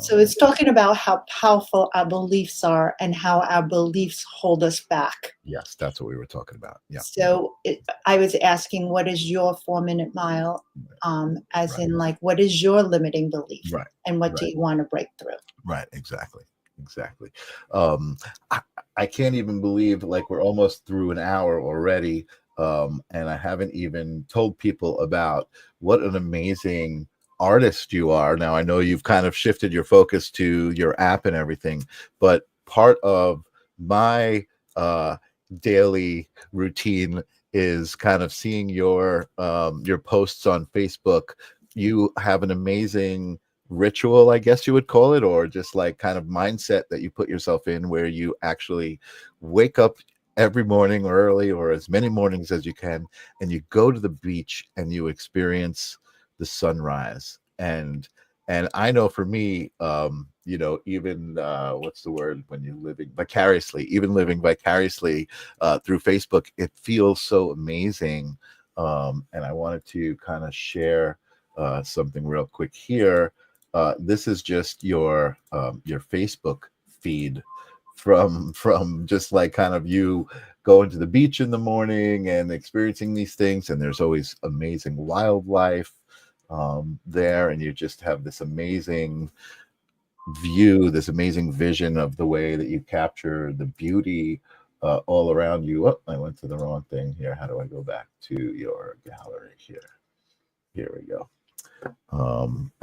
So it's talking about how powerful our beliefs are and how our beliefs hold us back. Yes, that's what we were talking about. Yeah. So I was asking, what is your 4 minute mile? As Right. in, like, what is your limiting belief, Right. and what do Right. you want to break through? Right. Exactly. um I, I can't even believe, like, we're almost through an hour already, and I haven't even told people about what an amazing artist you are. Now, I know you've kind of shifted your focus to your app and everything, but part of my daily routine is kind of seeing your posts on Facebook. You have an amazing ritual, I guess you would call it, or just like kind of mindset that you put yourself in, where you actually wake up every morning early, or as many mornings as you can, and you go to the beach and you experience the sunrise. And I know for me, even what's the word, when you're living vicariously, even living vicariously through Facebook, it feels so amazing. And I wanted to kind of share something real quick here. This is just your Facebook feed from just like kind of you going to the beach in the morning and experiencing these things, and there's always amazing wildlife there, and you just have this amazing view, this amazing vision of the way that you capture the beauty all around you. Oh, I went to the wrong thing here. How do I go back to your gallery here? Here we go.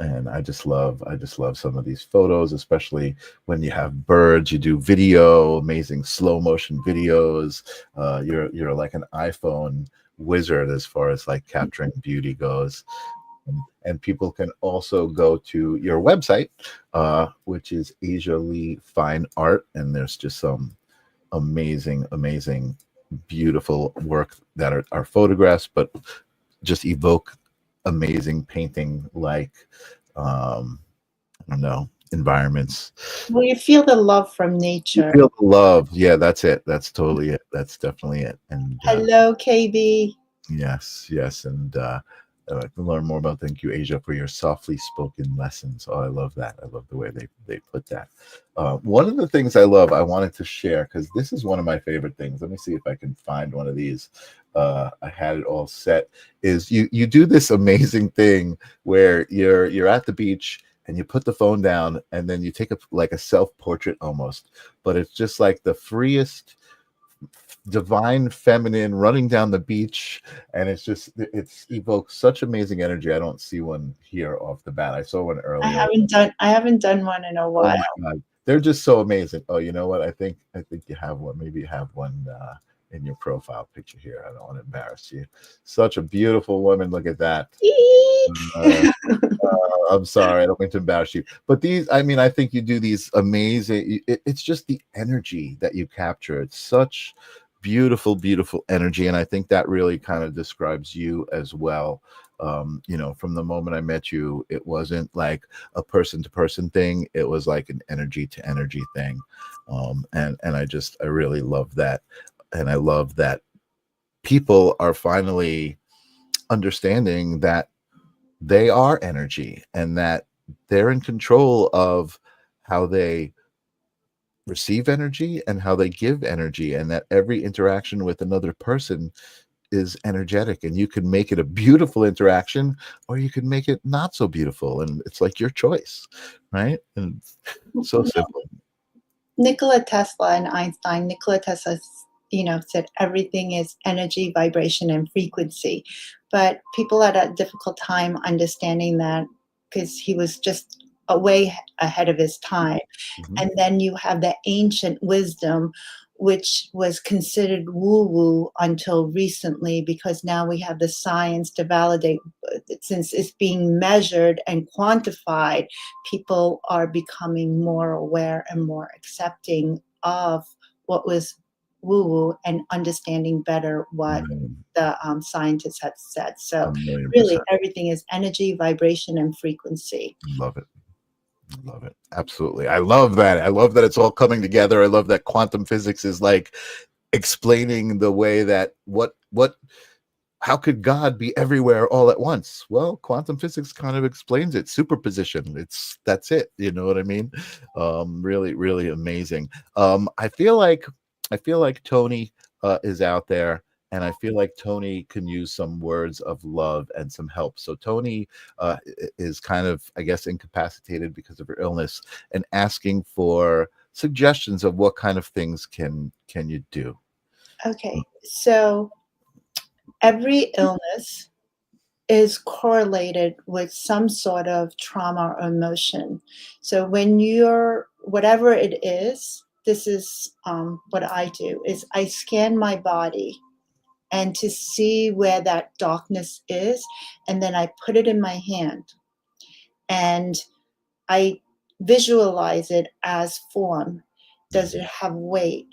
And I just love some of these photos, especially when you have birds. You do video, amazing slow motion videos. You're like an iPhone wizard as far as like capturing beauty goes. And people can also go to your website, which is Asia Lee Fine Art, and there's just some amazing, beautiful work that are photographs, but just evoke amazing painting, like I don't know, environments. Well, you feel the love from You nature. feel the love. Yeah, that's it. That's totally it. That's definitely it. And Hello, KB. yes, and I can learn more about. Thank you, Asia, for your softly spoken lessons. Oh, I love that. I love the way they put that. One of the things I wanted to share, because this is one of my favorite things. Let me see if I can find one of these. I had it all set. Is you do this amazing thing where you're at the beach and you put the phone down, and then you take like a self-portrait almost, but it's just like the freest divine feminine running down the beach, and it's evokes such amazing energy. I don't see one here off the bat. I saw one earlier. I haven't done one in a Oh while. my God, they're just so amazing. Oh, you know what? I think you have one. Maybe you have one in your profile picture here. I don't want to embarrass you. Such a beautiful woman. Look at that. Uh, I'm sorry, I don't mean to embarrass you. But these, I mean, I think you do these amazing. It's just the energy that you capture. It's such beautiful, beautiful energy, and I think that really kind of describes you as well. You know, from the moment I met you, it wasn't like a person to person thing. It was like an energy to energy thing. And I really love that. And I love that people are finally understanding that they are energy and that they're in control of how they receive energy and how they give energy, and that every interaction with another person is energetic, and you can make it a beautiful interaction or you can make it not so beautiful, and it's like your choice, right? And so simple. Nikola Tesla and Einstein, Nikola Tesla, said everything is energy, vibration, and frequency. But people had a difficult time understanding that because he was just way ahead of his time. Mhm. And then you have the ancient wisdom, which was considered woo woo until recently, because now we have the science to validate. Since it's being measured and quantified, people are becoming more aware and more accepting of what was woo woo and understanding better what Mm, the scientists had said. a So, million really, percent. everything is energy, vibration, and frequency. Love it. Love it. Absolutely. I love that. I love that it's all coming together. I love that quantum physics is like explaining the way that what how could God be everywhere all at once? Well, quantum physics kind of explains it. Superposition. That's it. You know what I mean? Really, really amazing. I feel like Tony is out there, and I feel like Tony can use some words of love and some help. So Tony is kind of, I guess, incapacitated because of her illness, and asking for suggestions of what kind of things can you do. Okay, so every illness is correlated with some sort of trauma or emotion. So when you're whatever it is, this is what I do is I scan my body and to see where that darkness is, and then I put it in my hand and I visualize it as form. Does it have weight,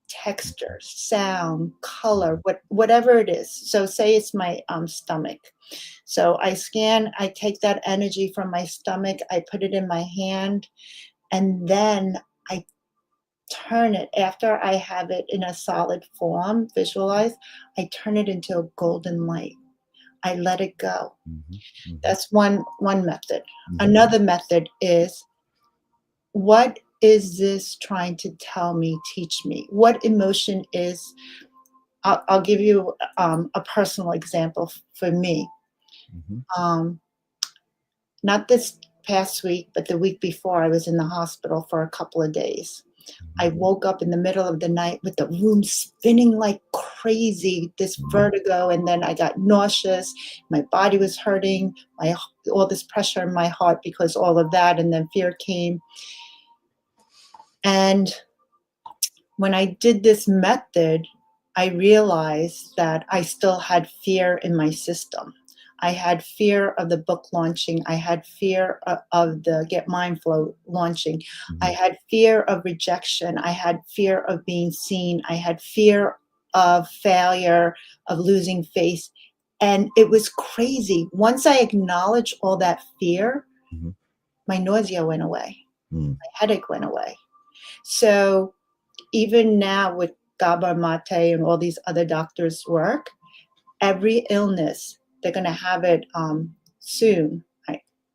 texture, sound, color, whatever it is? So say it's my stomach. So I take that energy from my stomach, I put it in my hand, and then I turn it after I have it in a solid form, visualized, I turn it into a golden light. I let it go. Mhm, mhm, That's one method. mhm, Another method is, what is this trying to tell me, teach me? What emotion is, I'll give you a personal example for me. mhm, Um, Not this past week, but the week before, I was in the hospital for a couple of days. I mhm, woke up in the middle of the night with the room spinning like crazy, this mhm, vertigo, and then I got nauseous. My body was hurting, all this pressure in my heart because all of that, and then fear came. And when I did this method, I realized that I still had fear in my system. I had fear of the book launching. I had fear of the GetMindFlow launching. I mhm, had fear of rejection. I had fear of being seen. I had fear of failure, of losing face. And it was crazy. Once I acknowledged all that fear, mhm, my nausea went away, mhm, my headache went away. So even now with Gabor Mate and all these other doctors' work, every illness, they're going to have it soon.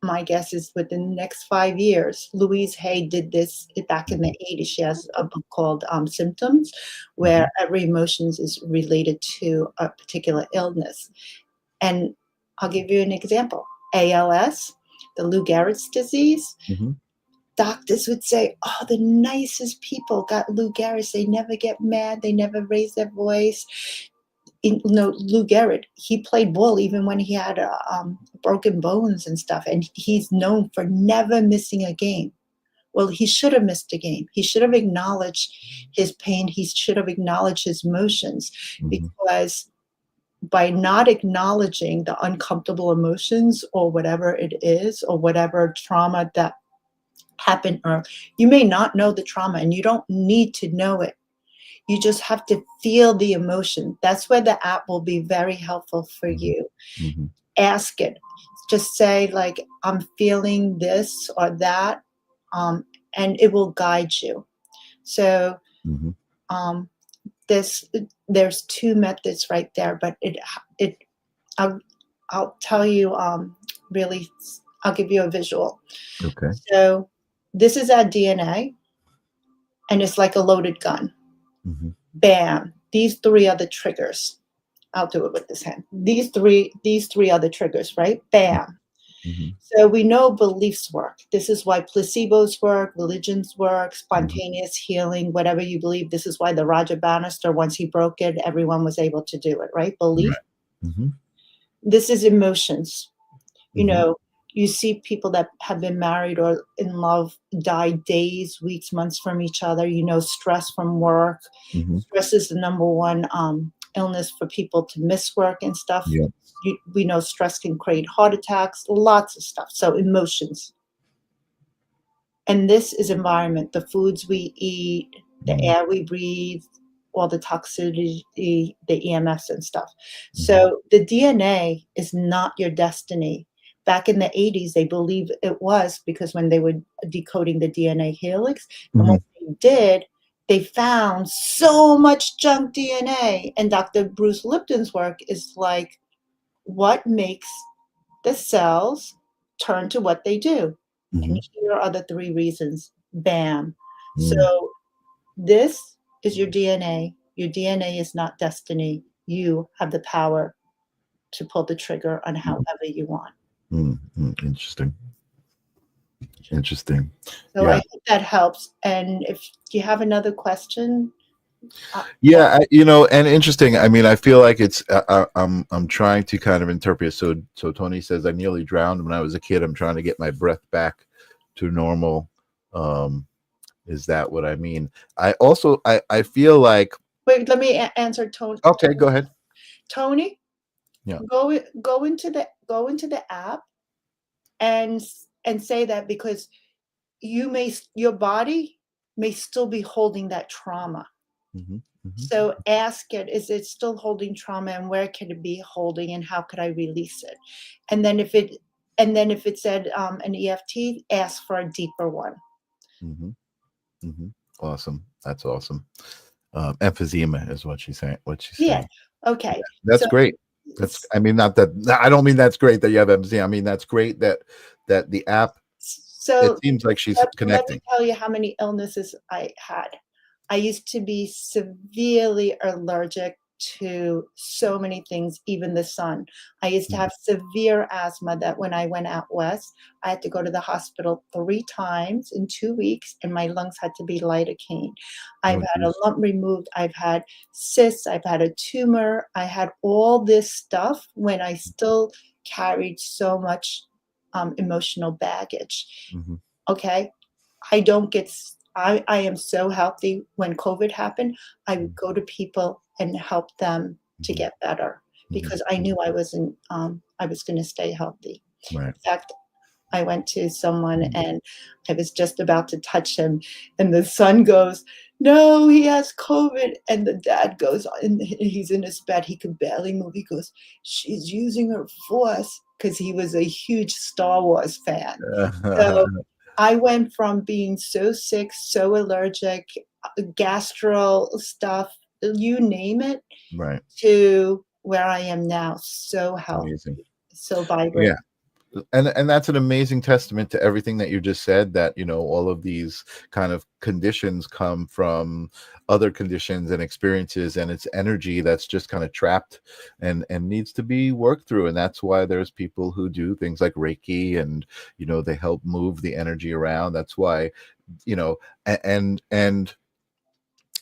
My guess is within the next 5 years. Louise Hay did this back in the mhm, 80s. She has a book called Symptoms, mhm, where every emotion is related to a particular illness. And I'll give you an example. ALS, the Lou Gehrig's disease, Mm-hmm. doctors would say, oh, the nicest people got Lou Gehrig's. They never get mad. They never raise their voice. Lou Gehrig, he played ball even when he had broken bones and stuff. And he's known for never missing a game. Well, he should have missed a game. He should have acknowledged his pain. He should have acknowledged his emotions, because by not acknowledging the uncomfortable emotions or whatever it is, or whatever trauma that happened, or you may not know the trauma and you don't need to know it. You just have to feel the emotion. That's where the app will be very helpful for you. Mm-hmm. Ask it. Just say, like, I'm feeling this or that, and it will guide you. So there's two methods right there, but I'll tell you, really, I'll give you a visual. Okay. So this is our DNA, and it's like a loaded gun. Mm-hmm. Bam. These three are the triggers. I'll do it with this hand. These three are the triggers, right? Bam. Mm-hmm. So we know beliefs work. This is why placebos work, religions work, spontaneous healing, whatever you believe. This is why the Roger Bannister, once he broke it, everyone was able to do it, right? Belief. Right. Mm-hmm. This is emotions. You know, you see people that have been married or in love die days, weeks, months from each other. You know, stress from work. Mm-hmm. Stress is the number one illness for people to miss work and stuff. Yep. We know stress can create heart attacks, lots of stuff. So emotions. And this is environment, the foods we eat, the air we breathe, all the toxicity, the EMFs and stuff. So the DNA is not your destiny. Back in the 80s, they believed it was, because when they were decoding the DNA helix, and what they did, they found so much junk DNA. And Dr. Bruce Lipton's work is like, what makes the cells turn to what they do? And here are the three reasons. Bam. So this is your DNA. Your DNA is not destiny. You have the power to pull the trigger on however you want. Interesting. Interesting. So I hope that helps. And if you have another question. And interesting. I mean, I feel like it's I'm trying to kind of interpret. So Tony says, I nearly drowned when I was a kid. I'm trying to get my breath back to normal. Is that what I mean? I also I feel like. Wait, let me answer Tony. Okay, go ahead. Tony, yeah. Go into the app and say that, because your body may still be holding that trauma. So ask it, is it still holding trauma, and where can it be holding, and how could I release it? And then if it said an EFT, ask for a deeper one. Awesome. That's awesome. Emphysema is what she's saying. Yeah. Okay. That's great. I mean, not that I don't mean that's great that you have emphysema. I mean, that's great that the app. So it seems like she's connecting. Let me tell you how many illnesses I had. I used to be severely allergic to so many things, even the sun. I used to have severe asthma that when I went out west, I had to go to the hospital 3 times in 2 weeks, and my lungs had to be lidocaine. I've had a lump removed. I've had cysts. I've had a tumor. I had all this stuff when I still carried so much emotional baggage. Okay. I am so healthy. When COVID happened, I would go to people and help them to get better, because I knew I was going to stay healthy. Right. In fact, I went to someone and I was just about to touch him, and the son goes, "No, he has COVID." And the dad goes, and he's in his bed. He could barely move. He goes, "She's using her force," because he was a huge Star Wars fan. So I went from being so sick, so allergic, gastro stuff, you name it, right, to where I am now. So healthy, so vibrant. And that's an amazing testament to everything that you just said, that all of these kind of conditions come from other conditions and experiences, and it's energy that's just kind of trapped and needs to be worked through. And that's why there's people who do things like Reiki, and they help move the energy around. That's why and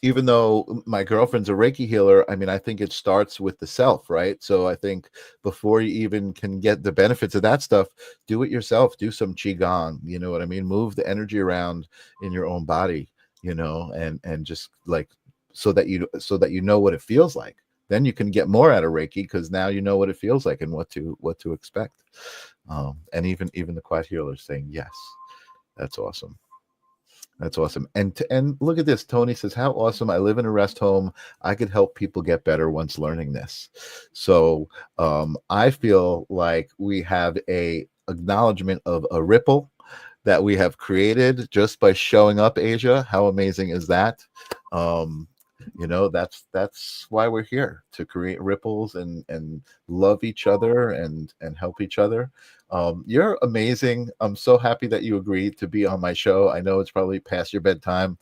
even though my girlfriend's a Reiki healer, I mean, I think it starts with the self, right? So I think before you even can get the benefits of that stuff, do it yourself. Do some qigong, you know what I mean? Move the energy around in your own body, and just like so that you know what it feels like. Then you can get more out of Reiki because now you know what it feels like and what to expect. And even the quiet healer is saying yes. That's awesome. That's awesome. And look at this. Tony says, how awesome. I live in a rest home. I could help people get better once learning this. So I feel like we have a acknowledgement of a ripple that we have created just by showing up, Asia. How amazing is that? That's why we're here, to create ripples and love each other and help each other. You're amazing. I'm so happy that you agreed to be on my show. I know it's probably past your bedtime,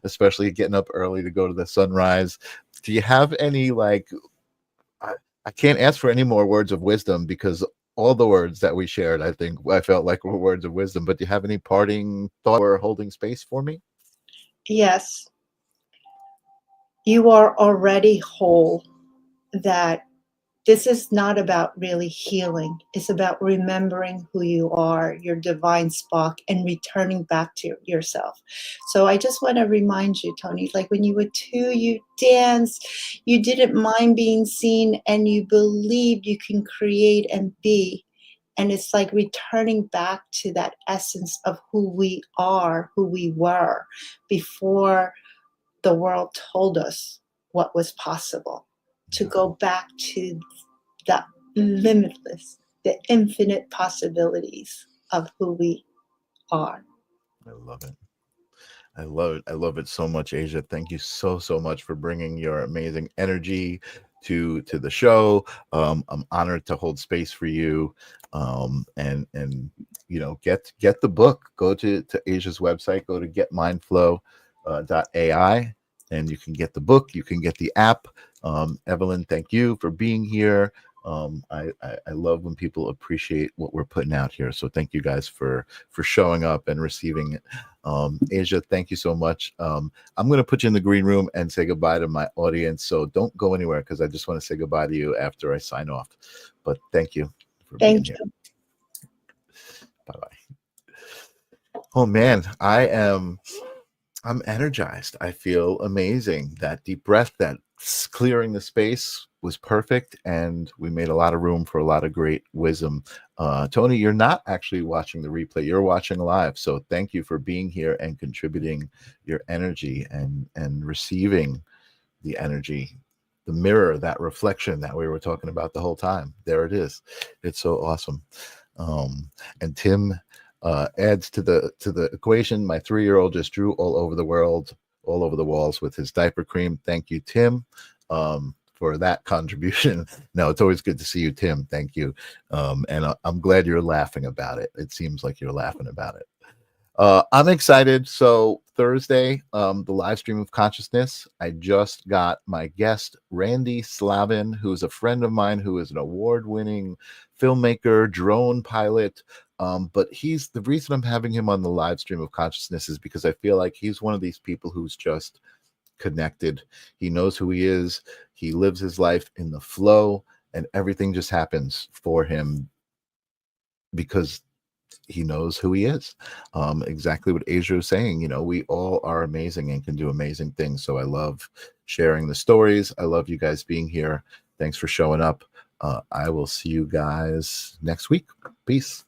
especially getting up early to go to the sunrise. Do you have any I can't ask for any more words of wisdom, because all the words that we shared, I felt like were words of wisdom. But do you have any parting thought or holding space for me? Yes, you are already whole. That this is not about really healing. It's about remembering who you are, your divine spark, and returning back to yourself. So I just want to remind you, Tony, like when you were 2, you danced, you didn't mind being seen, and you believed you can create and be. And it's like returning back to that essence of who we are, who we were before the world told us what was possible. To go back to the limitless, the infinite possibilities of who we are. I love it. I love it. I love it so much, Asia. Thank you so much for bringing your amazing energy to the show. I'm honored to hold space for you. And get the book. Go to Asia's website. Go to GetMindFlow.ai, and you can get the book. You can get the app. Evelyn, thank you for being here. I love when people appreciate what we're putting out here. So thank you guys for showing up and receiving it. Asia, thank you so much. I'm going to put you in the green room and say goodbye to my audience. So don't go anywhere, because I just want to say goodbye to you after I sign off. But thank you for being here. Bye-bye. Oh man, I'm energized. I feel amazing. That deep breath, that clearing the space was perfect, and we made a lot of room for a lot of great wisdom. Tony, you're not actually watching the replay, you're watching live. So thank you for being here and contributing your energy and receiving the energy, the mirror, that reflection that we were talking about the whole time. There it is. It's so awesome. And Tim adds to the equation. My 3-year-old just drew all over the world, all over the walls with his diaper cream. Thank you, Tim, for that contribution. No, it's always good to see you, Tim. Thank you. And I'm glad you're laughing about it. It seems like you're laughing about it. I'm excited. So Thursday, the live stream of consciousness, I just got my guest, Randy Slavin, who's a friend of mine, who is an award-winning filmmaker, drone pilot. But the reason I'm having him on the live stream of consciousness is because I feel like he's one of these people who's just connected. He knows who he is. He lives his life in the flow, and everything just happens for him because he knows who he is. Exactly what Asia was saying. We all are amazing and can do amazing things. So I love sharing the stories. I love you guys being here. Thanks for showing up. I will see you guys next week. Peace.